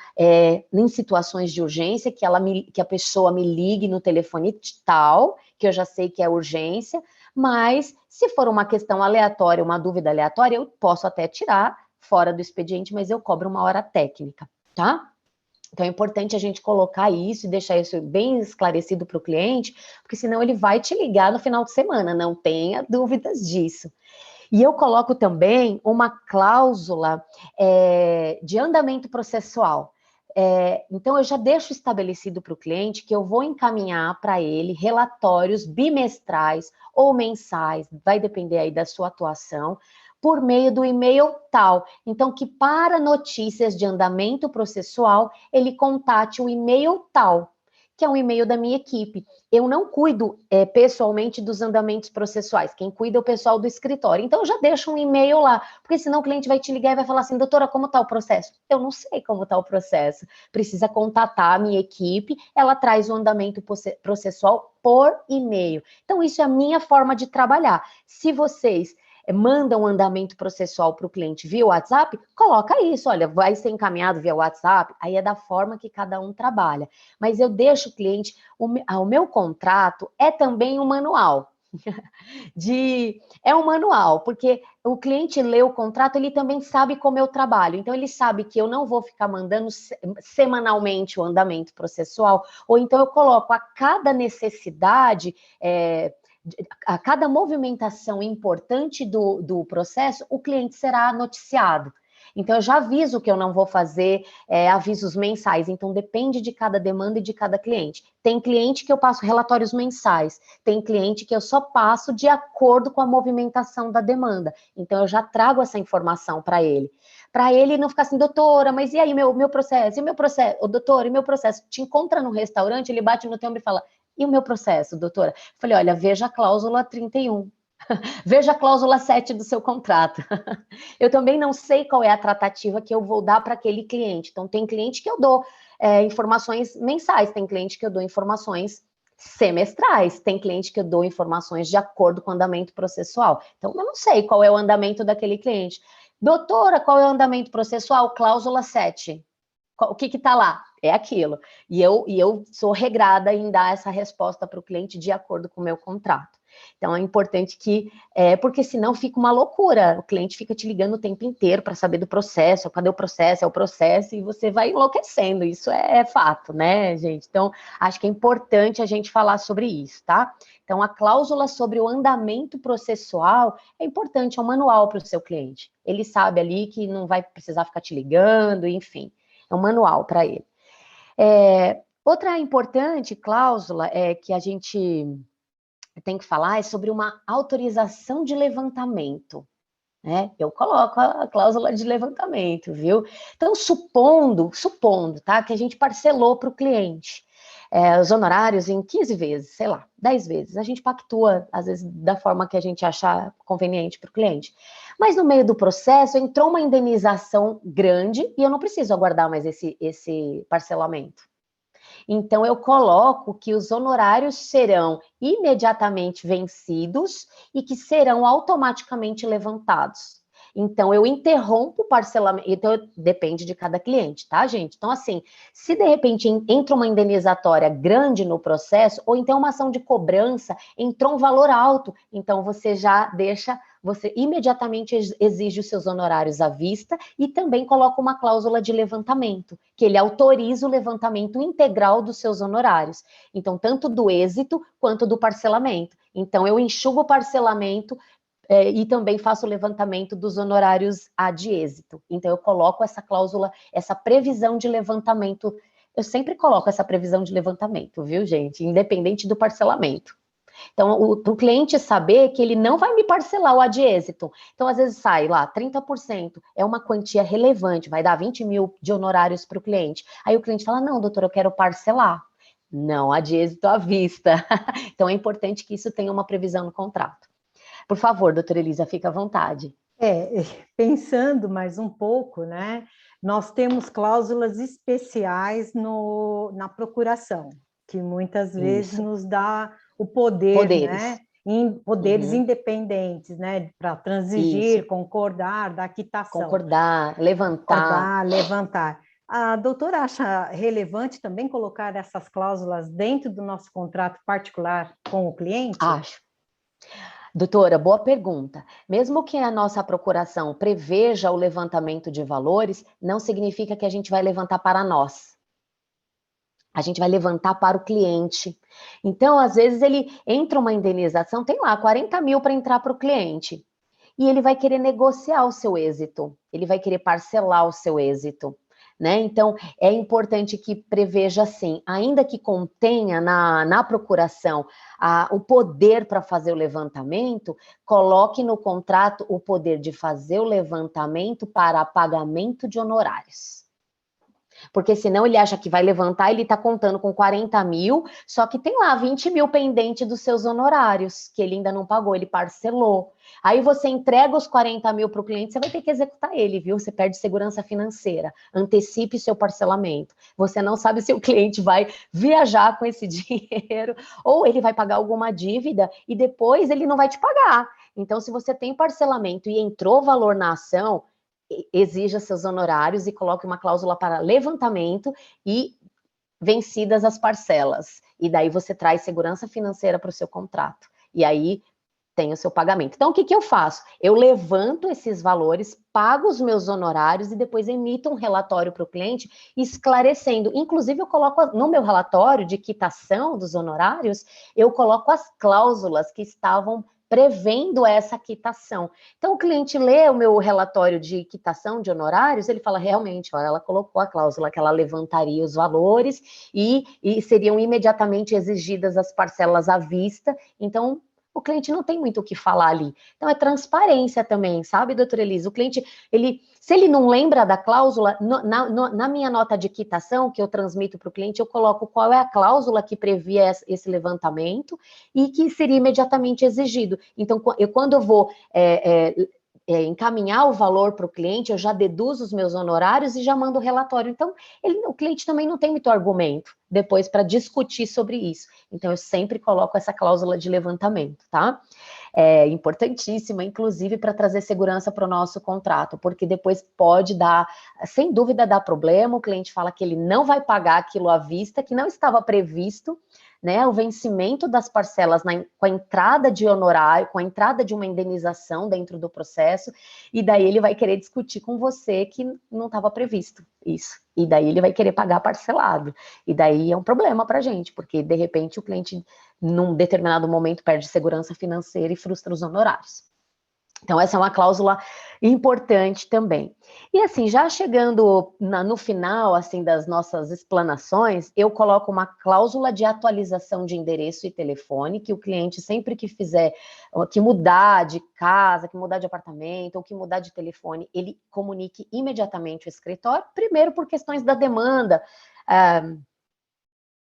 em situações de urgência, que a pessoa me ligue no telefone tal, que eu já sei que é urgência, mas se for uma questão aleatória, uma dúvida aleatória, eu posso até tirar fora do expediente, mas eu cobro uma hora técnica, tá? Então, é importante a gente colocar isso e deixar isso bem esclarecido para o cliente, porque senão ele vai te ligar no final de semana, não tenha dúvidas disso. E eu coloco também uma cláusula de andamento processual. Então, eu já deixo estabelecido para o cliente que eu vou encaminhar para ele relatórios bimestrais ou mensais, vai depender aí da sua atuação, por meio do e-mail tal. Então, que para notícias de andamento processual, ele contate o e-mail tal, que é um e-mail da minha equipe. Eu não cuido pessoalmente dos andamentos processuais, quem cuida é o pessoal do escritório. Então, eu já deixo um e-mail lá, porque senão o cliente vai te ligar e vai falar assim, doutora, como está o processo? Eu não sei como está o processo. Precisa contatar a minha equipe, ela traz o andamento processual por e-mail. Então, isso é a minha forma de trabalhar. Se vocês manda um andamento processual para o cliente via WhatsApp, coloca isso, olha, vai ser encaminhado via WhatsApp, aí é da forma que cada um trabalha. Mas eu deixo o cliente, o meu contrato é também um manual. É um manual, porque o cliente lê o contrato, ele também sabe como eu trabalho, então ele sabe que eu não vou ficar mandando semanalmente o andamento processual, ou então eu coloco a cada necessidade, a cada movimentação importante do processo, o cliente será noticiado. Então, eu já aviso que eu não vou fazer avisos mensais. Então, depende de cada demanda e de cada cliente. Tem cliente que eu passo relatórios mensais. Tem cliente que eu só passo de acordo com a movimentação da demanda. Então, eu já trago essa informação para ele. Para ele não ficar assim, doutora, mas e aí meu processo? E meu processo? Ô, doutora, e meu processo? Te encontra no restaurante, ele bate no teu ombro e fala, e o meu processo, doutora? Falei, olha, veja a cláusula 31. Veja a cláusula 7 do seu contrato. Eu também não sei qual é a tratativa que eu vou dar para aquele cliente. Então, tem cliente que eu dou informações mensais, tem cliente que eu dou informações semestrais, tem cliente que eu dou informações de acordo com o andamento processual. Então, eu não sei qual é o andamento daquele cliente. Doutora, qual é o andamento processual? Cláusula 7. O que está lá? É aquilo. E eu sou regrada em dar essa resposta para o cliente de acordo com o meu contrato. Então, é importante que... porque senão fica uma loucura. O cliente fica te ligando o tempo inteiro para saber do processo. Cadê o processo? É o processo. E você vai enlouquecendo. Isso é fato, né, gente? Então, acho que é importante a gente falar sobre isso, tá? Então, a cláusula sobre o andamento processual é importante. É um manual para o seu cliente. Ele sabe ali que não vai precisar ficar te ligando, enfim. É um manual para ele. Outra importante cláusula que a gente tem que falar é sobre uma autorização de levantamento, né? Eu coloco a cláusula de levantamento, viu? Então, supondo, tá, que a gente parcelou para o cliente os honorários em 15 vezes, sei lá, 10 vezes. A gente pactua, às vezes, da forma que a gente achar conveniente para o cliente. Mas no meio do processo, entrou uma indenização grande e eu não preciso aguardar mais esse parcelamento. Então, eu coloco que os honorários serão imediatamente vencidos e que serão automaticamente levantados. Então, eu interrompo o parcelamento. Então, depende de cada cliente, tá, gente? Então, assim, se de repente entra uma indenizatória grande no processo, ou então uma ação de cobrança, entrou um valor alto, então você já deixa, você imediatamente exige os seus honorários à vista e também coloca uma cláusula de levantamento, que ele autoriza o levantamento integral dos seus honorários. Então, tanto do êxito quanto do parcelamento. Então, eu enxugo o parcelamento e também faço o levantamento dos honorários de êxito. Então, eu coloco essa cláusula, essa previsão de levantamento. Eu sempre coloco essa previsão de levantamento, viu, gente? Independente do parcelamento. Então, para o cliente saber que ele não vai me parcelar o de êxito. Então, às vezes sai lá, 30%, é uma quantia relevante, vai dar 20 mil de honorários para o cliente. Aí o cliente fala, não, doutor, eu quero parcelar. Não, de êxito à vista. Então, é importante que isso tenha uma previsão no contrato. Por favor, doutora Elisa, fica à vontade. Pensando mais um pouco, né? Nós temos cláusulas especiais na procuração, que muitas vezes nos dá o poder, né? Poderes independentes, né? Para transigir, concordar, da quitação. Concordar, levantar. A doutora acha relevante também colocar essas cláusulas dentro do nosso contrato particular com o cliente? Acho. Doutora, boa pergunta. Mesmo que a nossa procuração preveja o levantamento de valores, não significa que a gente vai levantar para nós. A gente vai levantar para o cliente. Então, às vezes, ele entra uma indenização, tem lá 40 mil para entrar para o cliente. E ele vai querer negociar o seu êxito. Ele vai querer parcelar o seu êxito. Né? Então, é importante que preveja assim, ainda que contenha na procuração o poder para fazer o levantamento, coloque no contrato o poder de fazer o levantamento para pagamento de honorários. Porque senão ele acha que vai levantar, ele está contando com 40 mil, só que tem lá 20 mil pendente dos seus honorários, que ele ainda não pagou, ele parcelou. Aí você entrega os 40 mil para o cliente, você vai ter que executar ele, viu? Você perde segurança financeira, antecipe seu parcelamento. Você não sabe se o cliente vai viajar com esse dinheiro, ou ele vai pagar alguma dívida e depois ele não vai te pagar. Então, se você tem parcelamento e entrou valor na ação, exija seus honorários e coloque uma cláusula para levantamento e vencidas as parcelas. E daí você traz segurança financeira para o seu contrato. E aí tem o seu pagamento. Então, o que eu faço? Eu levanto esses valores, pago os meus honorários e depois emito um relatório para o cliente esclarecendo. Inclusive, eu coloco no meu relatório de quitação dos honorários, eu coloco as cláusulas que estavam prevendo essa quitação. Então, o cliente lê o meu relatório de quitação de honorários, ele fala, realmente, ó, ela colocou a cláusula que ela levantaria os valores e seriam imediatamente exigidas as parcelas à vista. Então, o cliente não tem muito o que falar ali. Então, é transparência também, sabe, doutora Elisa? O cliente, se ele não lembra da cláusula, na minha nota de quitação, que eu transmito para o cliente, eu coloco qual é a cláusula que previa esse levantamento e que seria imediatamente exigido. Então, quando eu vou encaminhar o valor para o cliente, eu já deduzo os meus honorários e já mando o relatório. Então, o cliente também não tem muito argumento depois para discutir sobre isso. Então, eu sempre coloco essa cláusula de levantamento, tá? é importantíssima, inclusive para trazer segurança para o nosso contrato, porque depois pode dar, sem dúvida, dar problema, o cliente fala que ele não vai pagar aquilo à vista, que não estava previsto, né, o vencimento das parcelas com a entrada de honorário, com a entrada de uma indenização dentro do processo, e daí ele vai querer discutir com você que não estava previsto isso, e daí ele vai querer pagar parcelado, e daí é um problema para a gente, porque de repente o cliente, num determinado momento, perde segurança financeira e frustra os honorários. Então, essa é uma cláusula importante também. E assim, já chegando no final, assim, das nossas explanações, eu coloco uma cláusula de atualização de endereço e telefone, que o cliente, sempre que fizer, que mudar de casa, que mudar de apartamento, ou que mudar de telefone, ele comunique imediatamente o escritório, primeiro por questões da demanda,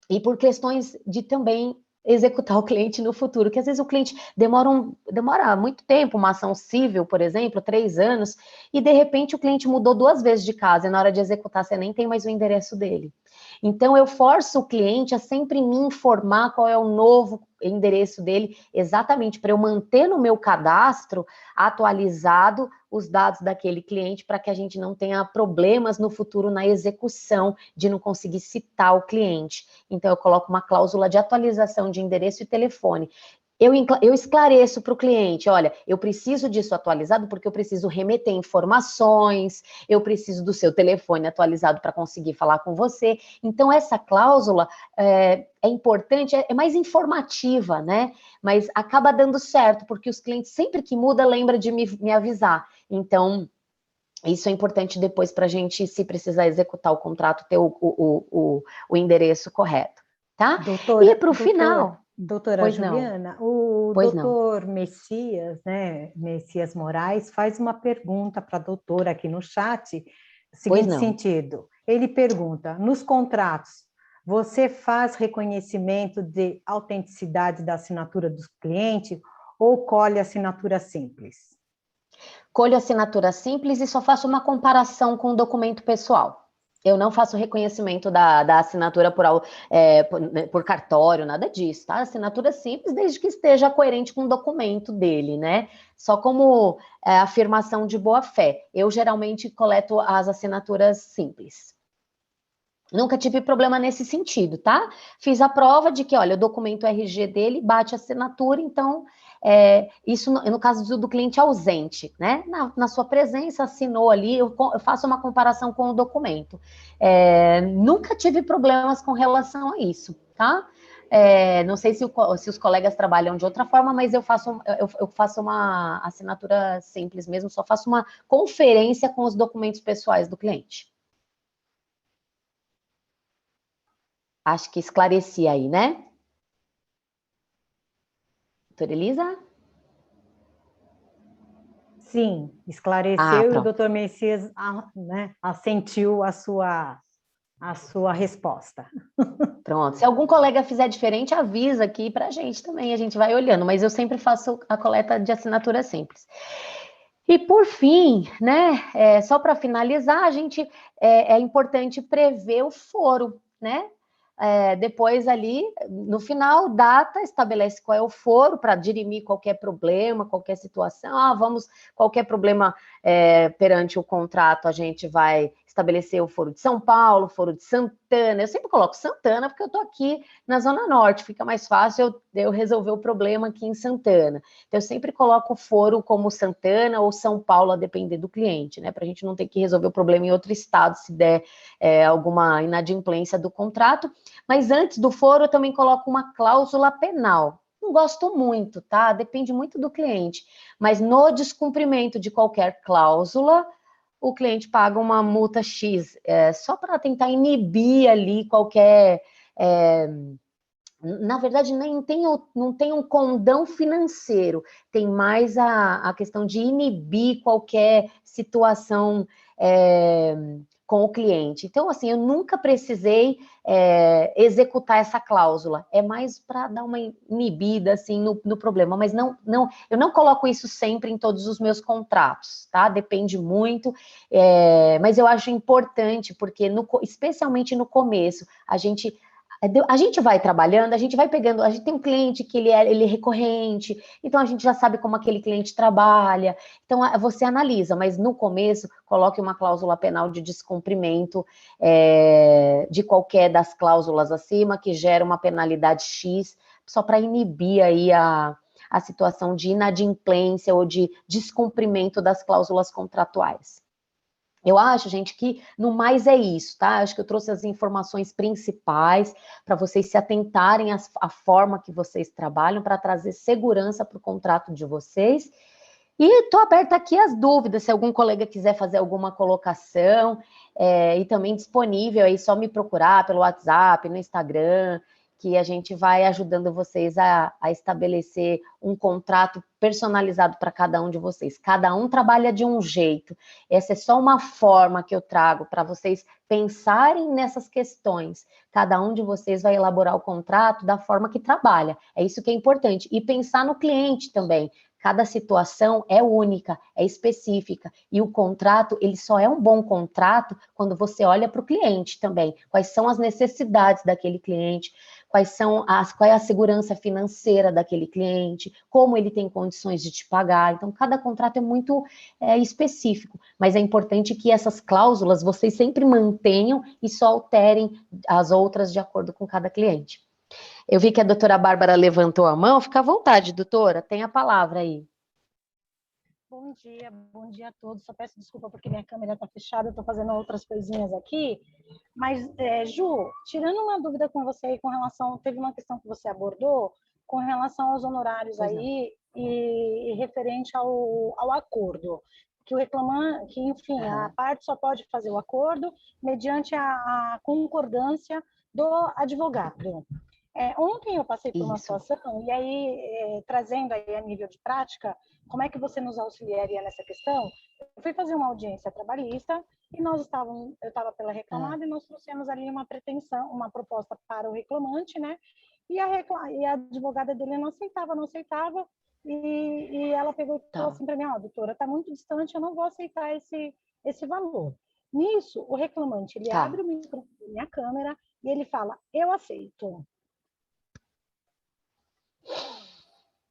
e por questões de também executar o cliente no futuro, que às vezes o cliente demora muito tempo, uma ação civil, por exemplo, 3 anos, e de repente o cliente mudou 2 vezes de casa, e na hora de executar você nem tem mais o endereço dele. Então eu forço o cliente a sempre me informar qual é o novo endereço dele, exatamente para eu manter no meu cadastro atualizado os dados daquele cliente, para que a gente não tenha problemas no futuro na execução de não conseguir citar o cliente. Então eu coloco uma cláusula de atualização de endereço e telefone. Eu esclareço para o cliente, olha, eu preciso disso atualizado porque eu preciso remeter informações, eu preciso do seu telefone atualizado para conseguir falar com você. Então, essa cláusula é importante, é mais informativa, né? Mas acaba dando certo, porque os clientes, sempre que muda, lembra de me avisar. Então, isso é importante depois para a gente, se precisar executar o contrato, ter o endereço correto, tá? E para o final... Doutora Pois não. Juliana, o Pois não. doutor Messias, né, Messias Moraes, faz uma pergunta para a doutora aqui no chat, seguinte sentido, ele pergunta, nos contratos, você faz reconhecimento de autenticidade da assinatura do cliente ou colhe assinatura simples? Colho assinatura simples e só faço uma comparação com o documento pessoal. Eu não faço reconhecimento da assinatura por cartório, nada disso, tá? Assinatura simples, desde que esteja coerente com o documento dele, né? Só como afirmação de boa-fé. Eu geralmente coleto as assinaturas simples. Nunca tive problema nesse sentido, tá? Fiz a prova de que, olha, o documento RG dele bate a assinatura, então, isso no caso do cliente ausente, né? Na sua presença, assinou ali, eu faço uma comparação com o documento. Nunca tive problemas com relação a isso, tá? Não sei se os colegas trabalham de outra forma, mas eu faço uma assinatura simples mesmo, só faço uma conferência com os documentos pessoais do cliente. Acho que esclareci aí, né? Doutora Elisa? Sim, esclareceu e o doutor Messias, né, assentiu a sua resposta. Pronto. Se algum colega fizer diferente, avisa aqui para a gente também, a gente vai olhando, mas eu sempre faço a coleta de assinatura simples. E por fim, né, só para finalizar, a gente é importante prever o foro, né? Depois ali, no final, data, estabelece qual é o foro para dirimir qualquer problema, qualquer situação. Qualquer problema perante o contrato, a gente vai estabelecer o foro de São Paulo, foro de Santana. Eu sempre coloco Santana porque eu estou aqui na Zona Norte, fica mais fácil eu resolver o problema aqui em Santana. Então, eu sempre coloco o foro como Santana ou São Paulo, a depender do cliente, né? Para a gente não ter que resolver o problema em outro estado, se der alguma inadimplência do contrato. Mas antes do foro, eu também coloco uma cláusula penal. Não gosto muito, tá? Depende muito do cliente. Mas no descumprimento de qualquer cláusula, o cliente paga uma multa X, só para tentar inibir ali qualquer... na verdade, não tem um condão financeiro, tem mais a questão de inibir qualquer situação com o cliente. Então, assim, eu nunca precisei executar essa cláusula, é mais para dar uma inibida, assim, no problema, mas eu não coloco isso sempre em todos os meus contratos, tá? Depende muito, mas eu acho importante, porque especialmente no começo, a gente A gente vai trabalhando, a gente vai pegando, a gente tem um cliente que ele é recorrente, então a gente já sabe como aquele cliente trabalha, então você analisa, mas no começo coloque uma cláusula penal de descumprimento de qualquer das cláusulas acima, que gera uma penalidade X, só para inibir aí a situação de inadimplência ou de descumprimento das cláusulas contratuais. Eu acho, gente, que no mais é isso, tá? Acho que eu trouxe as informações principais para vocês se atentarem à forma que vocês trabalham, para trazer segurança para o contrato de vocês. E estou aberta aqui às dúvidas, se algum colega quiser fazer alguma colocação, e também disponível aí, só me procurar pelo WhatsApp, no Instagram, que a gente vai ajudando vocês a estabelecer um contrato personalizado para cada um de vocês. Cada um trabalha de um jeito. Essa é só uma forma que eu trago para vocês pensarem nessas questões. Cada um de vocês vai elaborar o contrato da forma que trabalha. É isso que é importante. E pensar no cliente também. Cada situação é única, é específica. E o contrato, ele só é um bom contrato quando você olha para o cliente também. Quais são as necessidades daquele cliente, qual é a segurança financeira daquele cliente, como ele tem condições de te pagar. Então, cada contrato é muito específico, mas é importante que essas cláusulas vocês sempre mantenham e só alterem as outras de acordo com cada cliente. Eu vi que a doutora Bárbara levantou a mão, fica à vontade, doutora, tem a palavra aí. Bom dia a todos. Só peço desculpa porque minha câmera está fechada, eu estou fazendo outras coisinhas aqui. Mas, Ju, tirando uma dúvida com você aí com relação, teve uma questão que você abordou com relação aos honorários aí e referente ao acordo. Que o reclamante, que enfim, a parte só pode fazer o acordo mediante a concordância do advogado. Ontem eu passei por uma situação, e aí, trazendo aí a nível de prática, como é que você nos auxiliaria nessa questão? Eu fui fazer uma audiência trabalhista e eu estava pela reclamada e nós trouxemos ali uma pretensão, uma proposta para o reclamante, né? E a advogada dele não aceitava, e ela pegou e falou assim para mim, doutora, está muito distante, eu não vou aceitar esse valor. Nisso, o reclamante, ele abre o microfone, a câmera, e ele fala, eu aceito.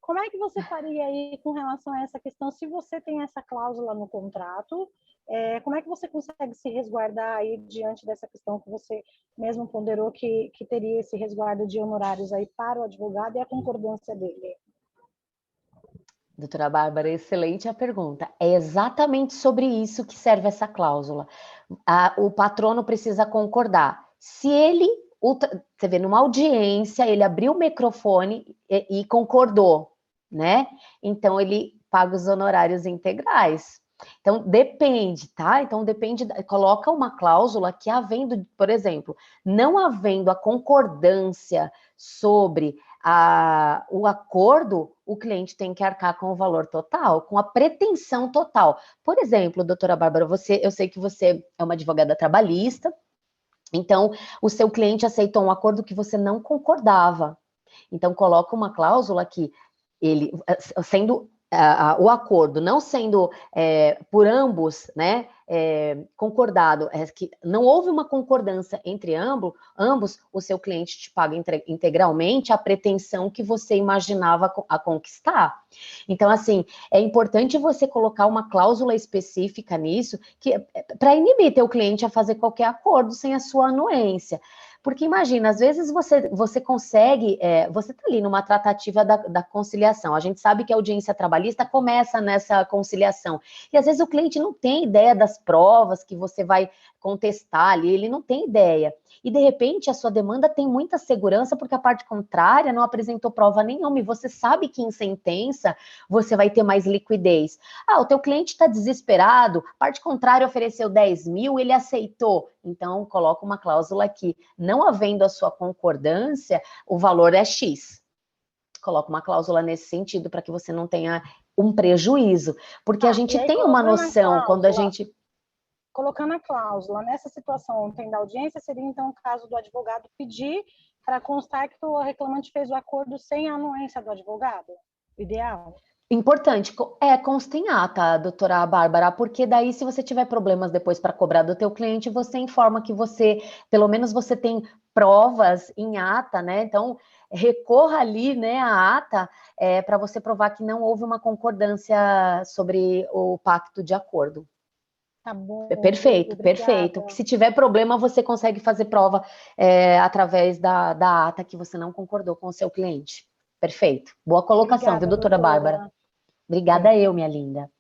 Como é que você faria aí com relação a essa questão? Se você tem essa cláusula no contrato, como é que você consegue se resguardar aí diante dessa questão que você mesmo ponderou que teria esse resguardo de honorários aí para o advogado e a concordância dele? Doutora Bárbara, excelente a pergunta. É exatamente sobre isso que serve essa cláusula. O patrono precisa concordar. Se ele, você vê, numa audiência, ele abriu o microfone e concordou, né? Então, ele paga os honorários integrais. Então, depende, tá? Então, depende, coloca uma cláusula que havendo, por exemplo, não havendo a concordância sobre o acordo, o cliente tem que arcar com o valor total, com a pretensão total. Por exemplo, doutora Bárbara, eu sei que você é uma advogada trabalhista, então o seu cliente aceitou um acordo que você não concordava. Então, coloca uma cláusula que ele, sendo o acordo não sendo por ambos, né, concordado, que não houve uma concordância entre ambos, o seu cliente te paga integralmente a pretensão que você imaginava a conquistar. Então, assim, é importante você colocar uma cláusula específica nisso, para inibir teu cliente a fazer qualquer acordo sem a sua anuência. Porque imagina, às vezes você consegue, você está ali numa tratativa da conciliação, a gente sabe que a audiência trabalhista começa nessa conciliação, e às vezes o cliente não tem ideia das provas que você vai contestar ali, ele não tem ideia, e de repente a sua demanda tem muita segurança porque a parte contrária não apresentou prova nenhuma, e você sabe que em sentença você vai ter mais liquidez. O teu cliente está desesperado, a parte contrária ofereceu 10 mil, ele aceitou, então coloca uma cláusula aqui, não havendo a sua concordância, o valor é X. Coloca uma cláusula nesse sentido para que você não tenha um prejuízo, porque a gente tem uma noção quando a gente... Colocando a cláusula nessa situação ontem da audiência, seria então o caso do advogado pedir para constar que o reclamante fez o acordo sem a anuência do advogado? Ideal? Importante, consta em ata, doutora Bárbara, porque daí se você tiver problemas depois para cobrar do teu cliente, você informa que você, pelo menos você tem provas em ata, né? Então, recorra ali, né, à ata, para você provar que não houve uma concordância sobre o pacto de acordo. Tá bom, Perfeito, obrigada. perfeito. Que se tiver problema, você consegue fazer prova através da ata que você não concordou com o seu cliente. Perfeito. Boa colocação, Obrigada, viu, doutora Bárbara? Obrigada minha linda.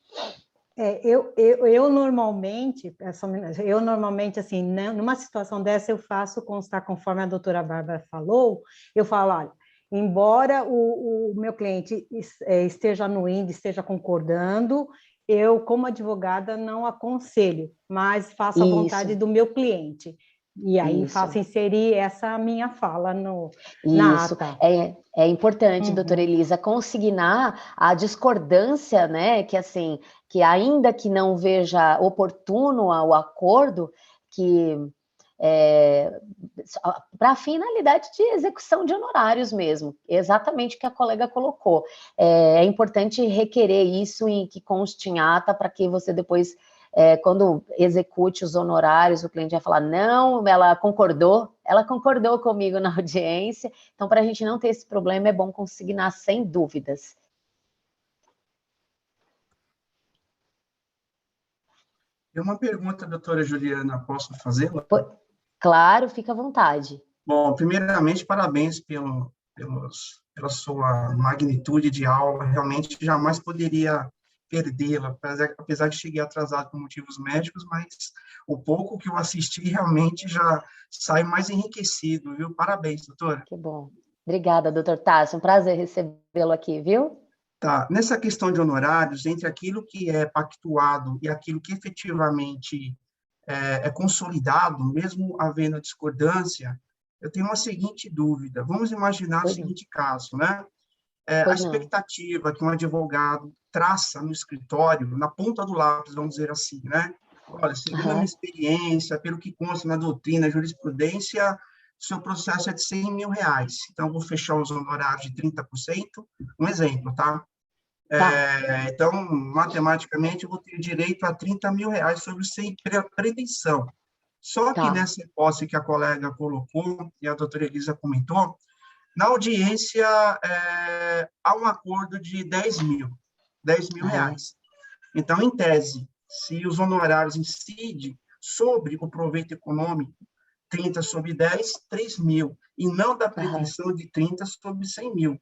Eu normalmente, assim, né, numa situação dessa, eu faço constar, conforme a doutora Bárbara falou, eu falo, olha, embora o meu cliente esteja anuindo, esteja concordando, eu, como advogada, não aconselho, mas faço a vontade do meu cliente. E aí faço inserir essa minha fala na ata. É importante, doutora Elisa, consignar a discordância, né? Que assim, que ainda que não veja oportuno o acordo, que para a finalidade de execução de honorários mesmo, exatamente o que a colega colocou. É importante requerer isso em que conste em ata para que você depois, quando execute os honorários, o cliente vai falar, não, ela concordou comigo na audiência, então para a gente não ter esse problema é bom consignar sem dúvidas. Tem uma pergunta, doutora Juliana, posso fazê-la? Claro, fica à vontade. Bom, primeiramente, parabéns pela sua magnitude de aula, realmente jamais poderia perdê-la, apesar de cheguei atrasado por motivos médicos, mas o pouco que eu assisti realmente já sai mais enriquecido, viu? Parabéns, doutora. Que bom. Obrigada, doutor Tássio, um prazer recebê-lo aqui, viu? Tá, nessa questão de honorários, entre aquilo que é pactuado e aquilo que efetivamente é consolidado, mesmo havendo discordância, eu tenho uma seguinte dúvida. Vamos imaginar o seguinte caso, né? A expectativa que um advogado traça no escritório, na ponta do lápis, vamos dizer assim, né? Olha, segundo a minha experiência, pelo que consta na doutrina, na jurisprudência, seu processo é de R$100 mil. Então, eu vou fechar os honorários de 30%, um exemplo, tá? Então, matematicamente, eu vou ter direito a R$30 mil sobre sem pretensão. Só que nessa hipótese que a colega colocou, e a doutora Elisa comentou, na audiência há um acordo de R$10 mil. Então, em tese, se os honorários incidem sobre o proveito econômico, 30 sobre 10, 3 mil, e não da pretensão de 30 sobre 100 mil.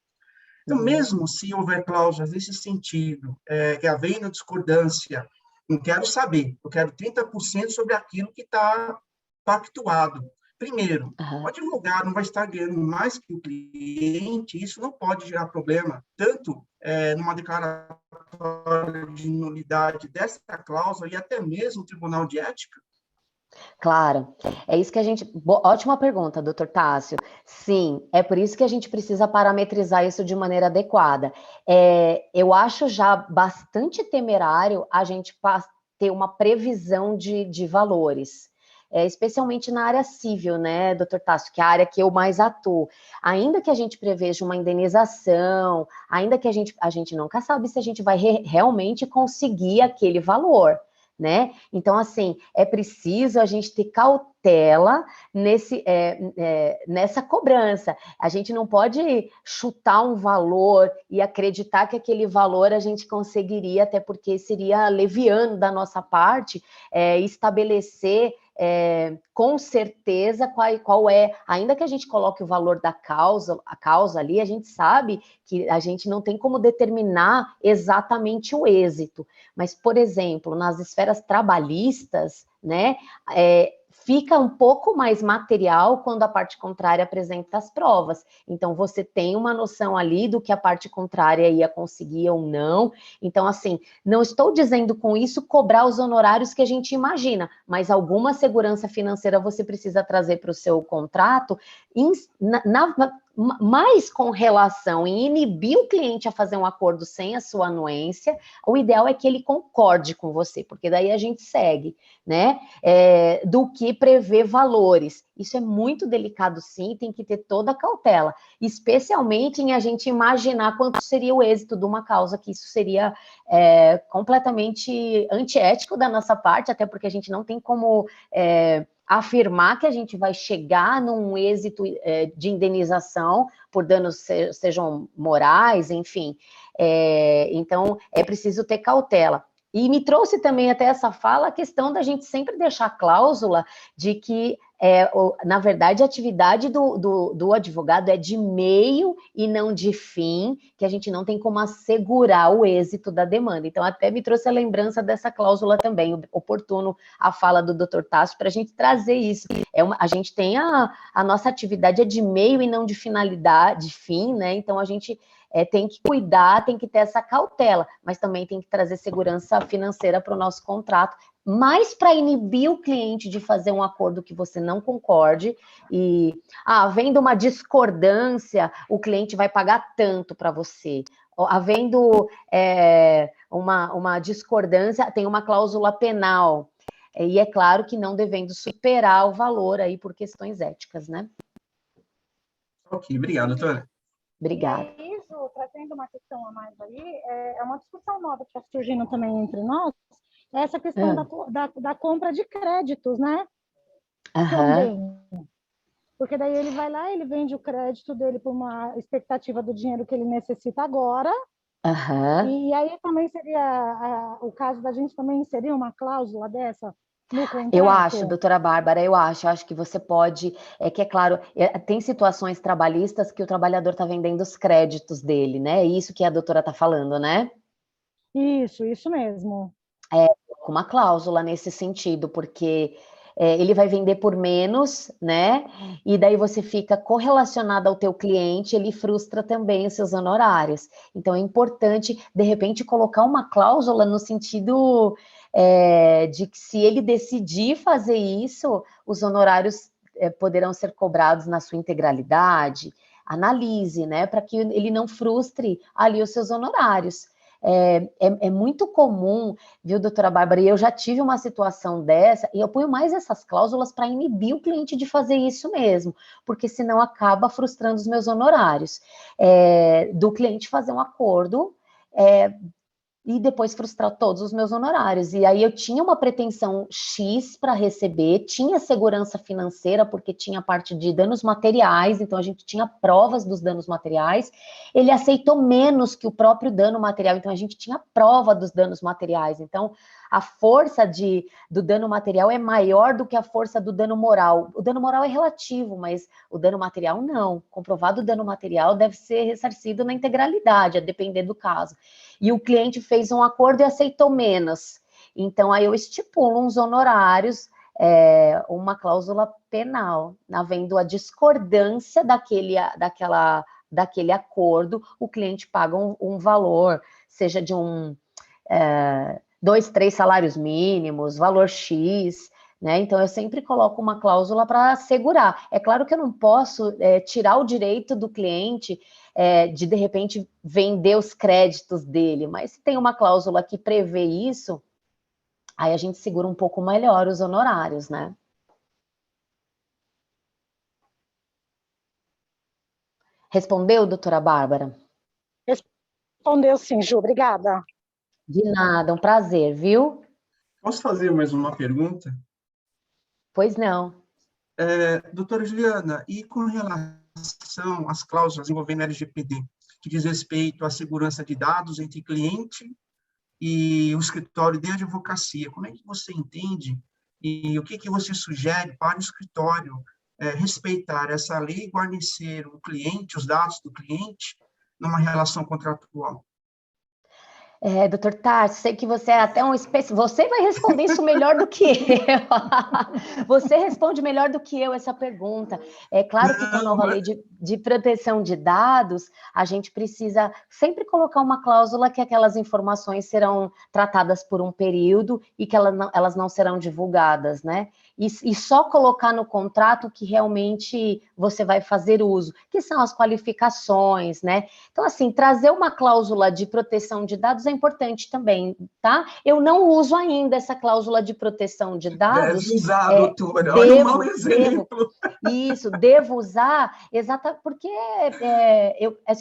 Então, mesmo se houver cláusulas nesse sentido, que havendo discordância, não quero saber, eu quero 30% sobre aquilo que está pactuado. Primeiro, o advogado não vai estar ganhando mais que o cliente, isso não pode gerar problema, tanto numa declaratória de nulidade dessa cláusula e até mesmo o Tribunal de Ética. Claro, é isso que a gente... Ótima pergunta, doutor Tássio. Sim, é por isso que a gente precisa parametrizar isso de maneira adequada. Eu acho já bastante temerário a gente ter uma previsão de valores, especialmente na área civil, né, doutor Tássio, que é a área que eu mais atuo. Ainda que a gente preveja uma indenização, ainda que a gente nunca sabe se a gente vai realmente conseguir aquele valor, né? Então, assim, é preciso a gente ter cautela nessa cobrança. A gente não pode chutar um valor e acreditar que aquele valor a gente conseguiria, até porque seria leviano da nossa parte estabelecer com certeza qual é, ainda que a gente coloque o valor da causa, a causa ali, a gente sabe que a gente não tem como determinar exatamente o êxito, mas, por exemplo, nas esferas trabalhistas, né, fica um pouco mais material quando a parte contrária apresenta as provas. Então, você tem uma noção ali do que a parte contrária ia conseguir ou não. Então, assim, não estou dizendo com isso cobrar os honorários que a gente imagina, mas alguma segurança financeira você precisa trazer para o seu contrato Mas com relação em inibir o cliente a fazer um acordo sem a sua anuência, o ideal é que ele concorde com você, porque daí a gente segue, né? Do que prever valores. Isso é muito delicado, sim, tem que ter toda a cautela, especialmente em a gente imaginar quanto seria o êxito de uma causa, que isso seria completamente antiético da nossa parte, até porque a gente não tem como afirmar que a gente vai chegar num êxito de indenização por danos, sejam morais, enfim. Então, é preciso ter cautela. E me trouxe também até essa fala a questão da gente sempre deixar a cláusula de que, na verdade, a atividade do advogado é de meio e não de fim, que a gente não tem como assegurar o êxito da demanda. Então, até me trouxe a lembrança dessa cláusula também, oportuno a fala do Dr. Tássio, para a gente trazer isso. A gente tem a nossa atividade é de meio e não de finalidade, de fim, né? Então, a gente tem que cuidar, tem que ter essa cautela, mas também tem que trazer segurança financeira para o nosso contrato, mas para inibir o cliente de fazer um acordo que você não concorde, e havendo uma discordância, o cliente vai pagar tanto para você. Havendo uma discordância, tem uma cláusula penal, e é claro que não devendo superar o valor aí por questões éticas, né? Ok, obrigado, doutora. Obrigada. E isso, trazendo uma questão a mais aí, é uma discussão nova que está surgindo também entre nós, essa questão da compra de créditos, né? Também. Porque daí ele vai lá, ele vende o crédito dele por uma expectativa do dinheiro que ele necessita agora. E aí também seria, o caso da gente também seria uma cláusula dessa no contrato? Eu acho, doutora Bárbara, eu acho que você pode, que é claro, tem situações trabalhistas que o trabalhador está vendendo os créditos dele, né? É isso que a doutora está falando, né? Isso mesmo. Com uma cláusula nesse sentido, porque ele vai vender por menos, né? E daí você fica correlacionado ao teu cliente, ele frustra também os seus honorários. Então é importante, de repente, colocar uma cláusula no sentido de que se ele decidir fazer isso, os honorários poderão ser cobrados na sua integralidade. Analise, né? Para que ele não frustre ali os seus honorários. É muito comum, viu, doutora Bárbara, e eu já tive uma situação dessa, e eu ponho mais essas cláusulas para inibir o cliente de fazer isso mesmo, porque senão acaba frustrando os meus honorários, do cliente fazer um acordo e depois frustrar todos os meus honorários. E aí eu tinha uma pretensão X para receber, tinha segurança financeira, porque tinha parte de danos materiais, então a gente tinha provas dos danos materiais. Ele aceitou menos que o próprio dano material, então a gente tinha prova dos danos materiais. Então, a força do dano material é maior do que a força do dano moral. O dano moral é relativo, mas o dano material não. Comprovado o dano material deve ser ressarcido na integralidade, a depender do caso. E o cliente fez um acordo e aceitou menos. Então, aí eu estipulo uns honorários, uma cláusula penal, havendo a discordância daquele acordo, o cliente paga um valor, seja de 2, 3 salários mínimos, valor X, né? Então, eu sempre coloco uma cláusula para assegurar. É claro que eu não posso tirar o direito do cliente de repente, vender os créditos dele, mas se tem uma cláusula que prevê isso, aí a gente segura um pouco melhor os honorários, né? Respondeu, doutora Bárbara? Respondeu sim, Ju, obrigada. De nada, um prazer, viu? Posso fazer mais uma pergunta? Pois não. Doutora Juliana, e com relação às cláusulas envolvendo LGPD, que diz respeito à segurança de dados entre cliente e o escritório de advocacia, como é que você entende e o que você sugere para o escritório respeitar essa lei e guarnecer o cliente, os dados do cliente, numa relação contratual? Doutor Tarso, sei que você é até um espécie... Você vai responder isso melhor do que eu. Você responde melhor do que eu essa pergunta. É claro que com a nova lei de proteção de dados, a gente precisa sempre colocar uma cláusula que aquelas informações serão tratadas por um período e que elas não serão divulgadas, né? e só colocar no contrato que realmente você vai fazer uso, que são as qualificações, né? Então, assim, trazer uma cláusula de proteção de dados é importante também, tá? Eu não uso ainda essa cláusula de proteção de dados. Deve usar, doutora, olha um mau exemplo. Devo usar, porque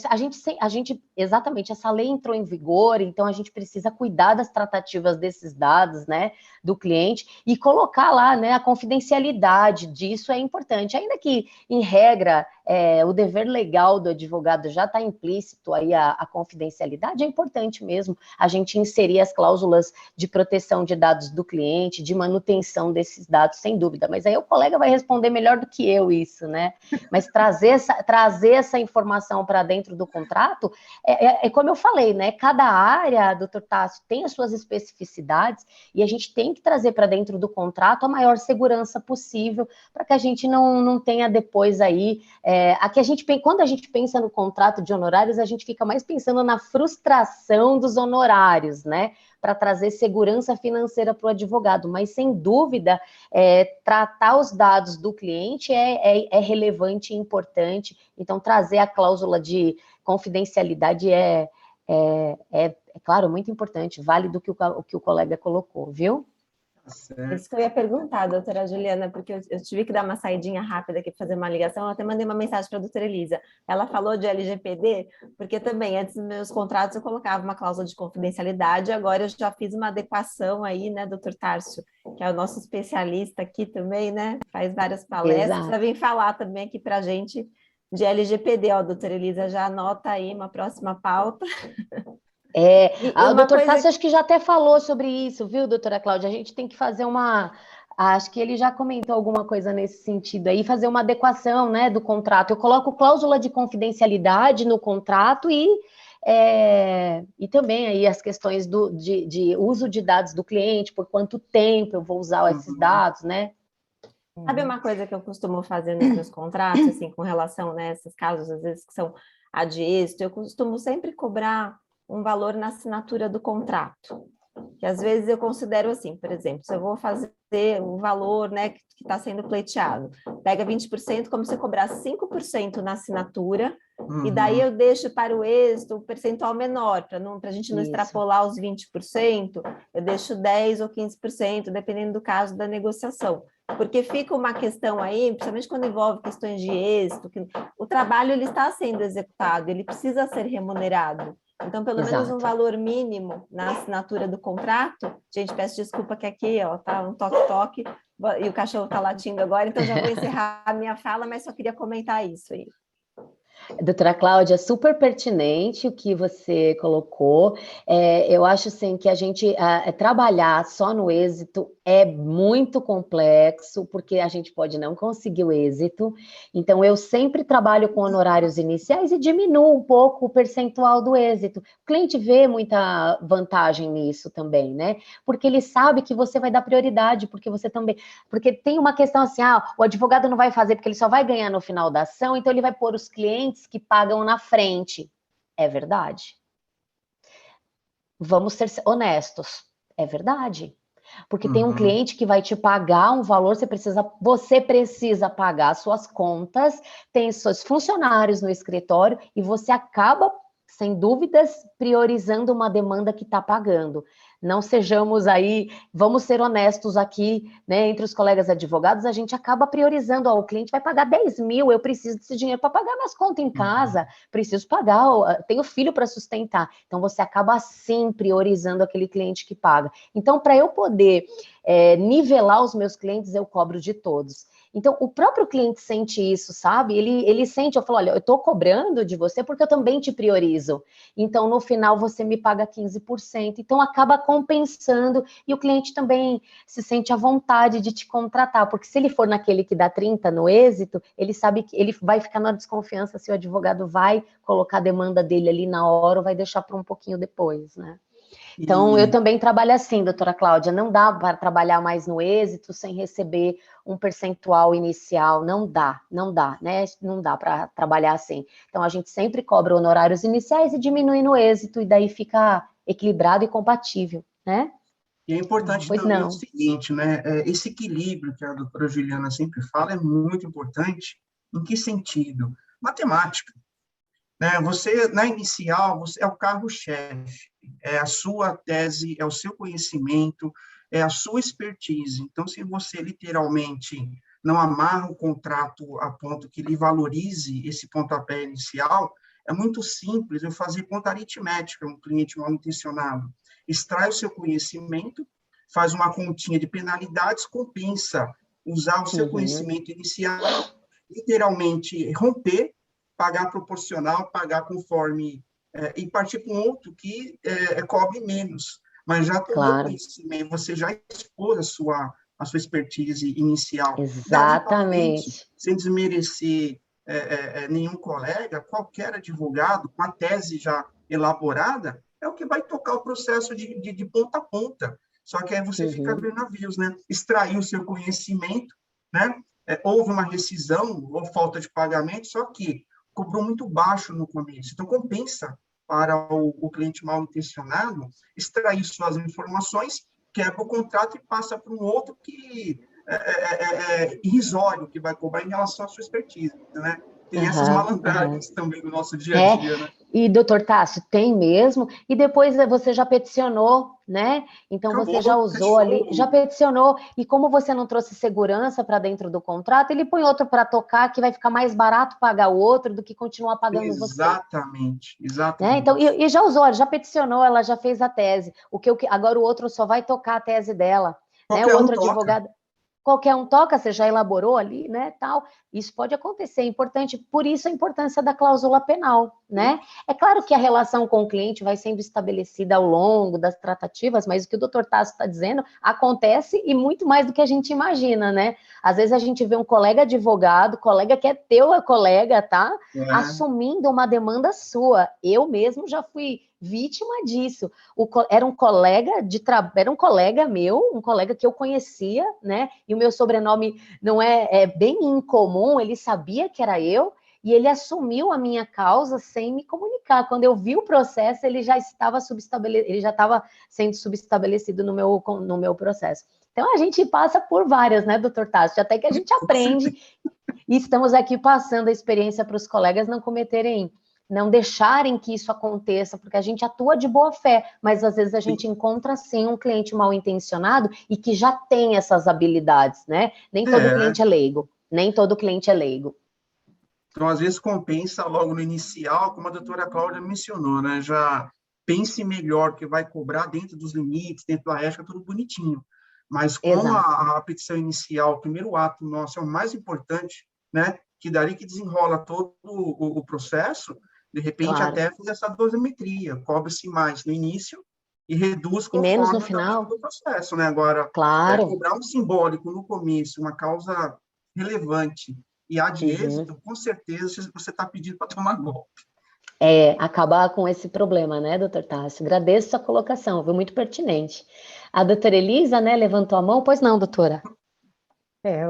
a gente, exatamente, essa lei entrou em vigor, então a gente precisa cuidar das tratativas desses dados, né, do cliente, e colocar lá, né, a confidencialidade disso é importante, ainda que, em regra, o dever legal do advogado já está implícito aí a confidencialidade, é importante mesmo a gente inserir as cláusulas de proteção de dados do cliente, de manutenção desses dados, sem dúvida, mas aí o colega vai responder melhor do que eu isso, né? Mas trazer essa informação para dentro do contrato, como eu falei, né? Cada área, doutor Tássio, tem as suas especificidades e a gente tem que trazer para dentro do contrato a maior segurança possível para que a gente não tenha depois aí... quando a gente pensa no contrato de honorários, a gente fica mais pensando na frustração dos honorários, né? Para trazer segurança financeira para o advogado, mas sem dúvida, tratar os dados do cliente é relevante e importante, então trazer a cláusula de confidencialidade claro, muito importante, vale do que o colega colocou, viu? Isso que eu ia perguntar, doutora Juliana, porque eu tive que dar uma saidinha rápida aqui para fazer uma ligação, eu até mandei uma mensagem para a doutora Elisa. Ela falou de LGPD, porque também antes dos meus contratos eu colocava uma cláusula de confidencialidade, agora eu já fiz uma adequação aí, né, doutor Tárcio, que é o nosso especialista aqui também, né, faz várias palestras, para vir falar também aqui para a gente de LGPD, ó, doutora Elisa, já anota aí uma próxima pauta. O doutor Tássio acho que já até falou sobre isso, viu, doutora Cláudia? A gente tem que fazer acho que ele já comentou alguma coisa nesse sentido aí, fazer uma adequação, né, do contrato. Eu coloco cláusula de confidencialidade no contrato e também aí as questões de uso de dados do cliente, por quanto tempo eu vou usar esses dados, né? Sabe uma coisa que eu costumo fazer nos meus contratos, assim, com relação, né, a esses casos, às vezes, que são ad êxito, eu costumo sempre cobrar um valor na assinatura do contrato, que às vezes eu considero assim, por exemplo, se eu vou fazer o valor, né, que está sendo pleiteado, pega 20%, como se eu cobrasse 5% na assinatura, e daí eu deixo para o êxito o percentual menor, para a gente não extrapolar os 20%, eu deixo 10% ou 15%, dependendo do caso da negociação. Porque fica uma questão aí, principalmente quando envolve questões de êxito, que o trabalho ele está sendo executado, ele precisa ser remunerado. Então, pelo menos um valor mínimo na assinatura do contrato. Gente, peço desculpa que aqui, ó, tá um toque-toque, e o cachorro está latindo agora, então já vou encerrar a minha fala, mas só queria comentar isso aí. Doutora Cláudia, super pertinente o que você colocou. Eu acho assim, que a gente trabalhar só no êxito é muito complexo, porque a gente pode não conseguir o êxito. Então, eu sempre trabalho com honorários iniciais e diminuo um pouco o percentual do êxito. O cliente vê muita vantagem nisso também, né? Porque ele sabe que você vai dar prioridade, porque tem uma questão assim, o advogado não vai fazer porque ele só vai ganhar no final da ação, então ele vai pôr os clientes que pagam na frente. É verdade? Vamos ser honestos. É verdade. Porque tem um cliente que vai te pagar um valor, você precisa pagar suas contas, tem seus funcionários no escritório e você acaba, sem dúvidas, priorizando uma demanda que está pagando. Não sejamos aí, vamos ser honestos aqui, né, entre os colegas advogados, a gente acaba priorizando, o cliente vai pagar 10 mil, eu preciso desse dinheiro para pagar minhas contas em casa, preciso pagar, tenho filho para sustentar, então você acaba assim priorizando aquele cliente que paga. Então, para eu poder nivelar os meus clientes, eu cobro de todos. Então, o próprio cliente sente isso, sabe? Ele sente, eu falo, olha, eu estou cobrando de você porque eu também te priorizo. Então, no final, você me paga 15%. Então, acaba compensando e o cliente também se sente à vontade de te contratar, porque se ele for naquele que dá 30% no êxito, ele sabe que ele vai ficar na desconfiança se o advogado vai colocar a demanda dele ali na hora ou vai deixar para um pouquinho depois, né? Então, eu também trabalho assim, doutora Cláudia, não dá para trabalhar mais no êxito sem receber um percentual inicial, não dá, né? Não dá para trabalhar assim. Então, a gente sempre cobra honorários iniciais e diminui no êxito, e daí fica equilibrado e compatível, né? E é importante Pois também o não. seguinte, né? Esse equilíbrio que a doutora Juliana sempre fala é muito importante. Em que sentido? Matemática, né? Você, na inicial, você é o carro-chefe, é a sua tese, é o seu conhecimento, é a sua expertise. Então, se você literalmente não amarra o contrato a ponto que lhe valorize esse pontapé inicial, é muito simples eu fazer conta aritmética, um cliente mal intencionado. Extrai o seu conhecimento, faz uma continha de penalidades, compensa usar o seu conhecimento inicial, literalmente romper, pagar proporcional, pagar conforme, e partir para um outro que cobre menos, mas já tomou Claro, conhecimento, você já expôs a sua expertise inicial. Dali para frente, exatamente. sem desmerecer nenhum colega, qualquer advogado com a tese já elaborada, é o que vai tocar o processo de ponta a ponta. Só que aí você fica abrindo navios, né? Extrair o seu conhecimento, né? Houve uma rescisão ou falta de pagamento, só que cobrou muito baixo no começo. Então, compensa para o cliente mal intencionado extrair suas informações, quebra o contrato e passa para um outro que é irrisório, que vai cobrar em relação à sua expertise, né? Tem essas malandragens também no nosso dia a dia, né? E, doutor Tássio, tem mesmo, e depois você já peticionou, né? Então você já Acabou, usou ali, fechou. já peticionou, e como você não trouxe segurança para dentro do contrato, ele põe outro para tocar, que vai ficar mais barato pagar o outro do que continuar pagando você. Exatamente, Né? exatamente. Então, e já usou, ela já peticionou, ela já fez a tese. Agora o outro só vai tocar a tese dela, né? O Qualquer um outro toca. advogado, qualquer um toca, você já elaborou ali, né, tal. Isso pode acontecer, é importante, por isso a importância da cláusula penal, né? É claro que a relação com o cliente vai sendo estabelecida ao longo das tratativas, mas o que o doutor Tássio está dizendo acontece e muito mais do que a gente imagina, né? Às vezes a gente vê um colega advogado, colega que é teu colega, tá? Assumindo uma demanda sua. Eu mesmo já fui vítima disso. Era um colega de trabalho, era um colega meu, um colega que eu conhecia, né? E o meu sobrenome não é bem incomum, ele sabia que era eu, e ele assumiu a minha causa sem me comunicar. Quando eu vi o processo, ele já estava sendo subestabelecido no meu processo. Então a gente passa por várias, né, doutor Tássio? Até que a gente aprende, e estamos aqui passando a experiência para os colegas não deixarem que isso aconteça, porque a gente atua de boa fé, mas às vezes a gente encontra, sim, um cliente mal intencionado e que já tem essas habilidades, né? Nem todo cliente é leigo, nem todo cliente é leigo. Então, às vezes, compensa logo no inicial, como a doutora Cláudia mencionou, né? Já pense melhor que vai cobrar dentro dos limites, dentro da ética, tudo bonitinho. Mas como a petição inicial, o primeiro ato nosso é o mais importante, né? Que dali que desenrola todo o processo, de repente até fazer essa dosimetria, cobre-se mais no início e reduz conforme menos no o final do processo, né? Agora, cobrar um simbólico no começo, uma causa relevante e há de êxito, com certeza você está pedindo para tomar golpe. Acabar com esse problema, né, doutor Tássio? Agradeço a colocação, foi muito pertinente. A doutora Elisa, né, levantou a mão, pois não, doutora?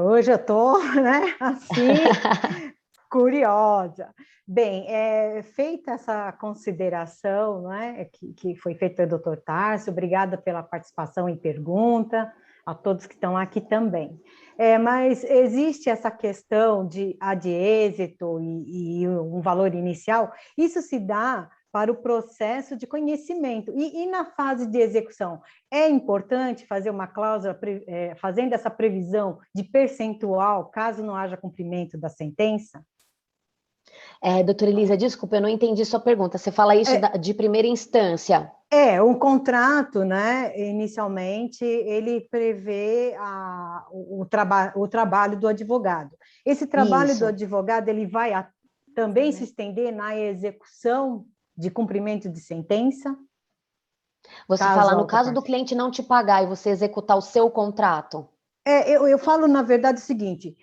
Hoje eu estou, né, assim, curiosa. Bem, feita essa consideração, né, que foi feita pelo doutor Tássio, obrigada pela participação e pergunta, a todos que estão aqui também. Mas existe essa questão de êxito e um valor inicial, isso se dá para o processo de conhecimento. E na fase de execução, é importante fazer uma cláusula, fazendo essa previsão de percentual, caso não haja cumprimento da sentença? Doutora Elisa, desculpa, eu não entendi sua pergunta. Você fala isso de primeira instância? Um contrato, né, inicialmente, ele prevê o trabalho do advogado. Esse trabalho do advogado, ele vai também se estender na execução de cumprimento de sentença? Você fala, no caso do cliente não te pagar e você executar o seu contrato? Eu falo, na verdade, o seguinte,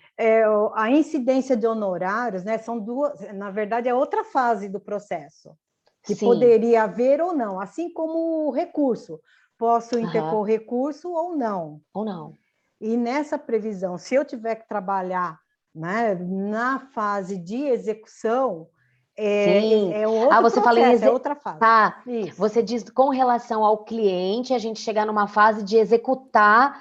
a incidência de honorários, né, são duas, na verdade, é outra fase do processo, que poderia haver ou não, assim como o recurso. Posso interpor recurso ou não. Ou não. E nessa previsão, se eu tiver que trabalhar, né, na fase de execução, Sim. É outro Você fala processo, é outra fase. Tá. Isso. Você diz com relação ao cliente, a gente chegar numa fase de executar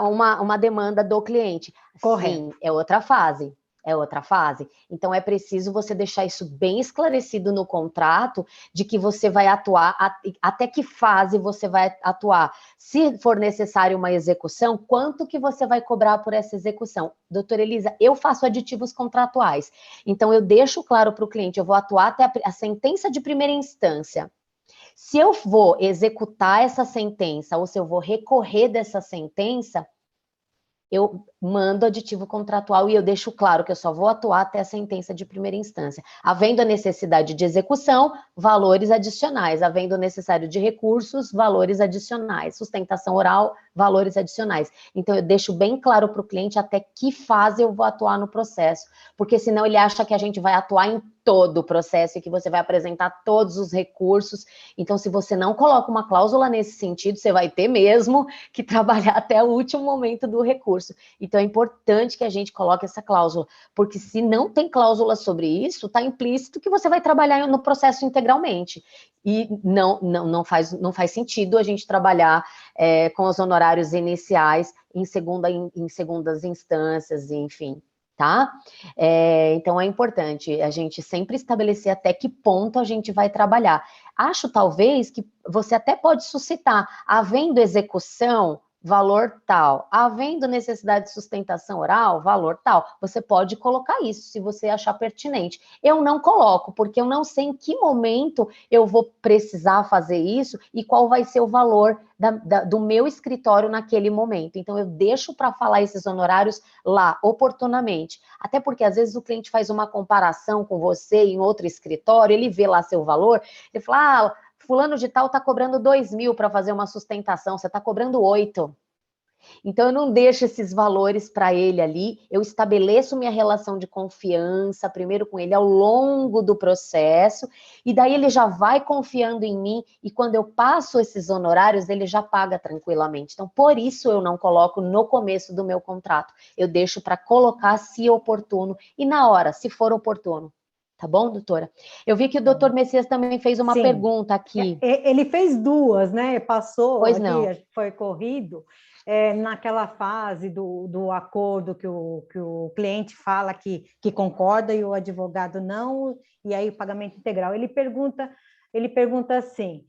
uma demanda do cliente. Correto. Sim, é outra fase. É outra fase. Então, é preciso você deixar isso bem esclarecido no contrato, de que você vai atuar, até que fase você vai atuar. Se for necessário uma execução, quanto que você vai cobrar por essa execução? Doutora Elisa, eu faço aditivos contratuais. Então, eu deixo claro para o cliente, eu vou atuar até a sentença de primeira instância. Se eu vou executar essa sentença, ou se eu vou recorrer dessa sentença, eu mando aditivo contratual e eu deixo claro que eu só vou atuar até a sentença de primeira instância. Havendo a necessidade de execução, valores adicionais. Havendo necessário de recursos, valores adicionais. Sustentação oral, valores adicionais. Então, eu deixo bem claro para o cliente até que fase eu vou atuar no processo. Porque senão ele acha que a gente vai atuar em todo o processo e que você vai apresentar todos os recursos. Então, se você não coloca uma cláusula nesse sentido, você vai ter mesmo que trabalhar até o último momento do recurso. Então, é importante que a gente coloque essa cláusula, porque se não tem cláusula sobre isso, está implícito que você vai trabalhar no processo integralmente. E não faz sentido a gente trabalhar com os honorários iniciais em segundas instâncias, enfim. Tá? Então, é importante a gente sempre estabelecer até que ponto a gente vai trabalhar. Acho, talvez, que você até pode suscitar, havendo execução, valor tal. Havendo necessidade de sustentação oral, valor tal. Você pode colocar isso, se você achar pertinente. Eu não coloco, porque eu não sei em que momento eu vou precisar fazer isso e qual vai ser o valor do meu escritório naquele momento. Então, eu deixo para falar esses honorários lá, oportunamente. Até porque, às vezes, o cliente faz uma comparação com você em outro escritório, ele vê lá seu valor, ele fala, fulano de tal está cobrando 2.000 para fazer uma sustentação, você está cobrando 8. Então, eu não deixo esses valores para ele ali, eu estabeleço minha relação de confiança, primeiro com ele, ao longo do processo, e daí ele já vai confiando em mim, e quando eu passo esses honorários, ele já paga tranquilamente. Então, por isso eu não coloco no começo do meu contrato, eu deixo para colocar se oportuno, e na hora, se for oportuno. Tá bom, doutora? Eu vi que o doutor Messias também fez uma pergunta aqui. Ele fez duas, né? Passou pois aqui, não. Foi corrido, naquela fase do acordo que o cliente fala que concorda e o advogado não, e aí o pagamento integral. Ele pergunta assim,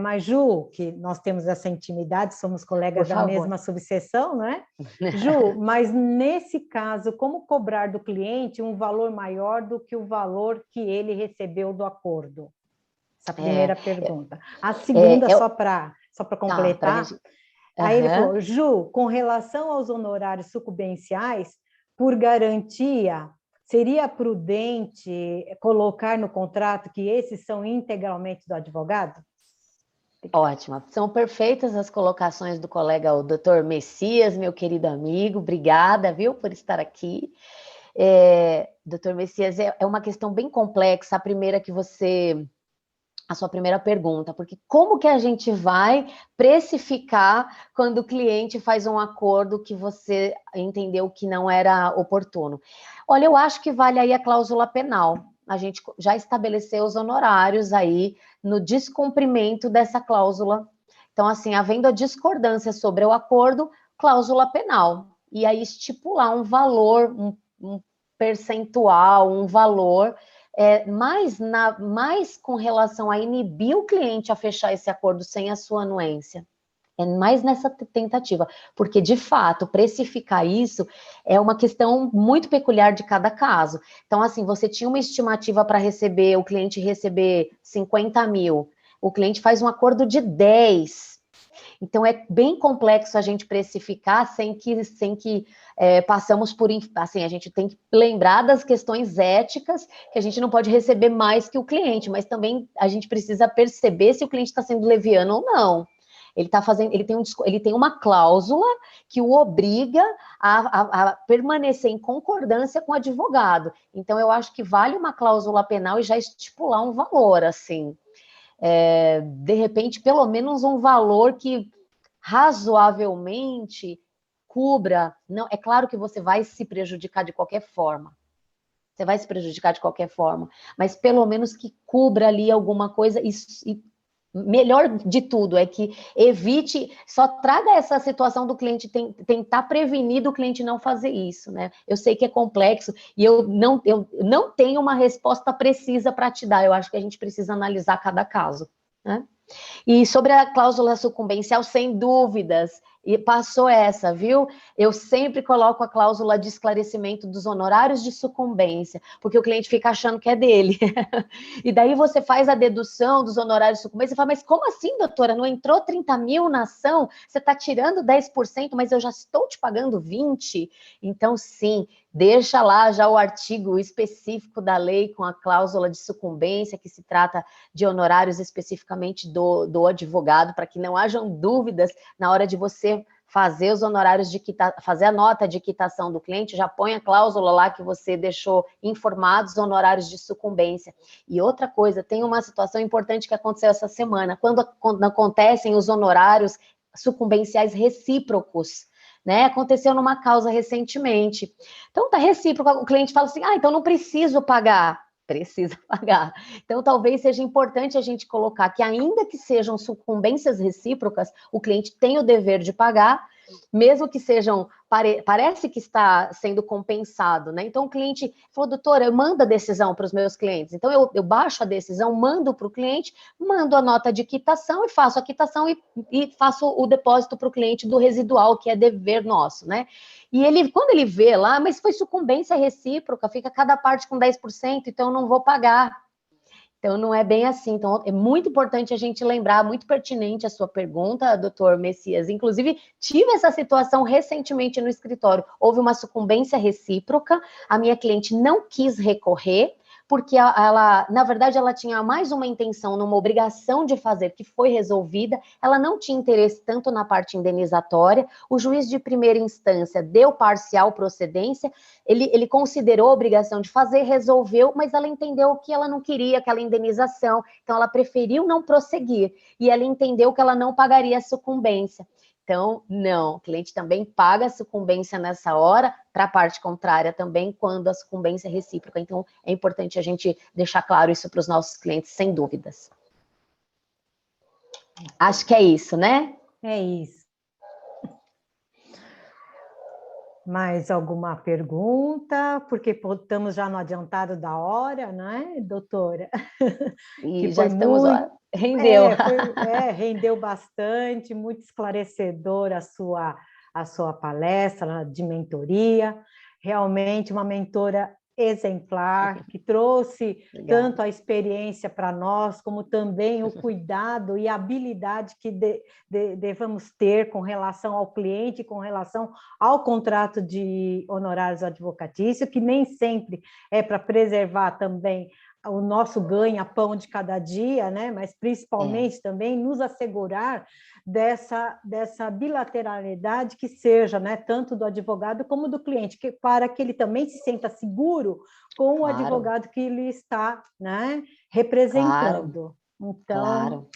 mas Ju, que nós temos essa intimidade, somos colegas da mesma subseção, não é? Ju, mas nesse caso, como cobrar do cliente um valor maior do que o valor que ele recebeu do acordo? Essa primeira pergunta. A segunda, só para completar, aí ele falou, Ju, com relação aos honorários sucumbenciais, por garantia, seria prudente colocar no contrato que esses são integralmente do advogado? Ótimo. São perfeitas as colocações do colega, o doutor Messias, meu querido amigo. Obrigada, viu, por estar aqui. Doutor Messias, é uma questão bem complexa, a sua primeira pergunta, porque como que a gente vai precificar quando o cliente faz um acordo que você entendeu que não era oportuno? Olha, eu acho que vale aí a cláusula penal. A gente já estabeleceu os honorários aí no descumprimento dessa cláusula. Então, assim, havendo a discordância sobre o acordo, cláusula penal. E aí estipular um valor, um percentual, um valor, mais com relação a inibir o cliente a fechar esse acordo sem a sua anuência. É mais nessa tentativa, porque, de fato, precificar isso é uma questão muito peculiar de cada caso. Então, assim, você tinha uma estimativa para receber, o cliente receber 50 mil, o cliente faz um acordo de 10. Então, é bem complexo a gente precificar sem que passamos por... Assim, a gente tem que lembrar das questões éticas, que a gente não pode receber mais que o cliente, mas também a gente precisa perceber se o cliente está sendo leviano ou não. Ele tem uma cláusula que o obriga a permanecer em concordância com o advogado. Então, eu acho que vale uma cláusula penal e já estipular um valor, assim. De repente, pelo menos um valor que razoavelmente cubra. Não, é claro que você vai se prejudicar de qualquer forma. você vai se prejudicar de qualquer forma, mas pelo menos que cubra ali alguma coisa e melhor de tudo é que evite, só traga essa situação do cliente tentar prevenir do cliente não fazer isso, né? Eu sei que é complexo e eu não tenho uma resposta precisa para te dar, eu acho que a gente precisa analisar cada caso, né? E sobre a cláusula sucumbencial, sem dúvidas, e passou essa, viu? Eu sempre coloco a cláusula de esclarecimento dos honorários de sucumbência, porque o cliente fica achando que é dele. E daí você faz a dedução dos honorários de sucumbência e fala, mas como assim, doutora? Não entrou 30 mil na ação? Você está tirando 10%, mas eu já estou te pagando 20%. Então, sim, deixa lá já o artigo específico da lei com a cláusula de sucumbência, que se trata de honorários especificamente do advogado, para que não hajam dúvidas na hora de você fazer os honorários fazer a nota de quitação do cliente, já põe a cláusula lá que você deixou informados os honorários de sucumbência. E outra coisa, tem uma situação importante que aconteceu essa semana, quando acontecem os honorários sucumbenciais recíprocos, né? Aconteceu numa causa recentemente. Então, tá recíproco, o cliente fala assim, então não preciso pagar. Precisa pagar. Então, talvez seja importante a gente colocar que, ainda que sejam sucumbências recíprocas, o cliente tem o dever de pagar, mesmo que sejam, parece que está sendo compensado, né? Então, o cliente falou, doutora, eu mando a decisão para os meus clientes. Então, eu baixo a decisão, mando para o cliente, mando a nota de quitação e faço a quitação e faço o depósito para o cliente do residual, que é dever nosso, né? E ele, quando ele vê lá, mas foi sucumbência recíproca, fica cada parte com 10%, então eu não vou pagar. Então, não é bem assim. Então, é muito importante a gente lembrar, muito pertinente a sua pergunta, doutor Messias. Inclusive, tive essa situação recentemente no escritório. Houve uma sucumbência recíproca, a minha cliente não quis recorrer, porque ela, na verdade, ela tinha mais uma intenção, numa obrigação de fazer, que foi resolvida, ela não tinha interesse tanto na parte indenizatória, o juiz de primeira instância deu parcial procedência, ele considerou a obrigação de fazer, resolveu, mas ela entendeu que ela não queria aquela indenização, então ela preferiu não prosseguir, e ela entendeu que ela não pagaria a sucumbência. Então, não, o cliente também paga a sucumbência nessa hora, para a parte contrária também, quando a sucumbência é recíproca. Então, é importante a gente deixar claro isso para os nossos clientes, sem dúvidas. Acho que é isso, né? É isso. Mais alguma pergunta? Porque estamos já no adiantado da hora, né, doutora? E que já estamos, muito... rendeu. Rendeu bastante, muito esclarecedora a sua palestra de mentoria. Realmente uma mentora exemplar, que trouxe tanto a experiência para nós, como também o cuidado e a habilidade que devamos ter com relação ao cliente, com relação ao contrato de honorários advocatícios, que nem sempre é para preservar também o nosso ganha-pão de cada dia, né? Mas principalmente também nos assegurar dessa bilateralidade que seja, né? Tanto do advogado como do cliente, para que ele também se sinta seguro com o advogado que ele está, né, representando. Então,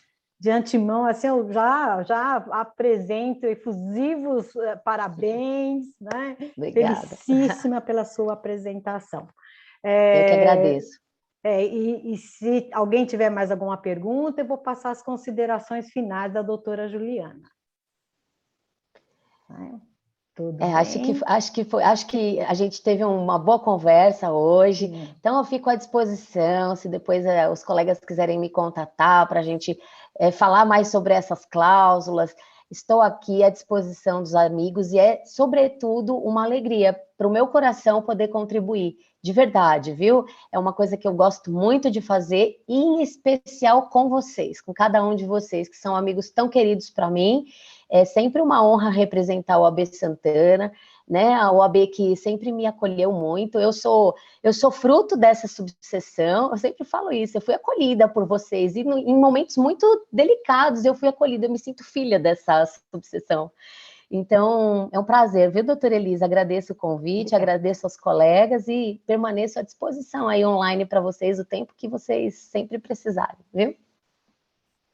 de antemão, assim, eu já apresento efusivos parabéns, né? Obrigada. Felicíssima pela sua apresentação. Eu que agradeço. E se alguém tiver mais alguma pergunta, eu vou passar as considerações finais da doutora Juliana. Tudo bem? Acho que a gente teve uma boa conversa hoje, então eu fico à disposição, se depois os colegas quiserem me contatar para a gente falar mais sobre essas cláusulas, estou aqui à disposição dos amigos e é, sobretudo, uma alegria para o meu coração poder contribuir, de verdade, viu? É uma coisa que eu gosto muito de fazer, e em especial com vocês, com cada um de vocês, que são amigos tão queridos para mim. É sempre uma honra representar a OAB Santana, né? A OAB que sempre me acolheu muito. Eu sou fruto dessa subseção, eu sempre falo isso, eu fui acolhida por vocês, e em momentos muito delicados eu fui acolhida, eu me sinto filha dessa subseção. Então, é um prazer, viu, doutora Elisa? Agradeço o convite, agradeço aos colegas e permaneço à disposição aí online para vocês o tempo que vocês sempre precisarem, viu?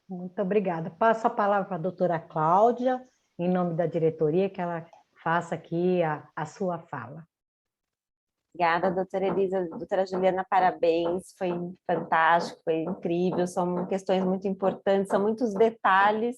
Muito obrigada. Passo a palavra para a doutora Cláudia, em nome da diretoria, que ela faça aqui a sua fala. Obrigada, doutora Elisa. Doutora Juliana, parabéns, foi fantástico, foi incrível, são questões muito importantes, são muitos detalhes,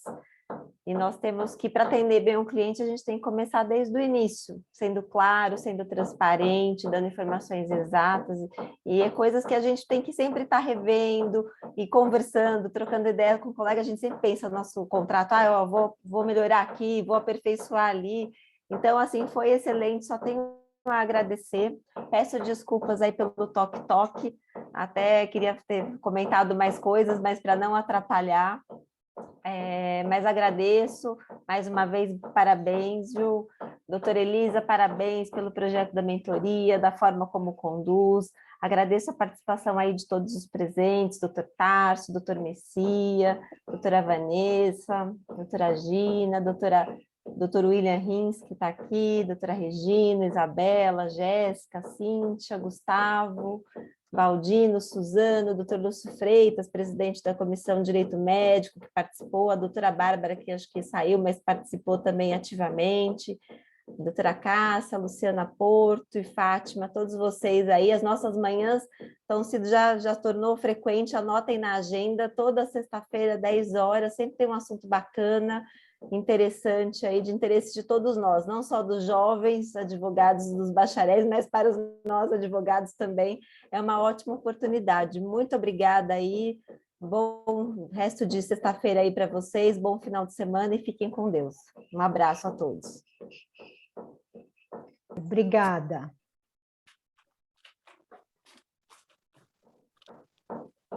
e nós temos que, para atender bem o cliente, a gente tem que começar desde o início, sendo claro, sendo transparente, dando informações exatas, e é coisas que a gente tem que sempre estar revendo e conversando, trocando ideia com o colega, a gente sempre pensa no nosso contrato, eu vou melhorar aqui, vou aperfeiçoar ali, então, assim, foi excelente, só tenho a agradecer, peço desculpas aí pelo toque-toque, até queria ter comentado mais coisas, mas para não atrapalhar, mas agradeço, mais uma vez, parabéns, Ju. Doutora Elisa, parabéns pelo projeto da mentoria, da forma como conduz, agradeço a participação aí de todos os presentes, doutor Tarso, doutor Messia, doutora Vanessa, doutora Gina, doutor William Rins, que está aqui, doutora Regina, Isabela, Jéssica, Cíntia, Gustavo, Valdino, Suzano, doutor Lúcio Freitas, presidente da Comissão de Direito Médico, que participou, a doutora Bárbara, que acho que saiu, mas participou também ativamente, a doutora Cássia, Luciana Porto e Fátima, todos vocês aí, as nossas manhãs estão sido, já tornou frequente, anotem na agenda, toda sexta-feira, 10 horas, sempre tem um assunto bacana, interessante aí, de interesse de todos nós, não só dos jovens advogados, dos bacharéis, mas para os nós advogados também, é uma ótima oportunidade. Muito obrigada aí, bom resto de sexta-feira aí para vocês, bom final de semana e fiquem com Deus. Um abraço a todos. Obrigada.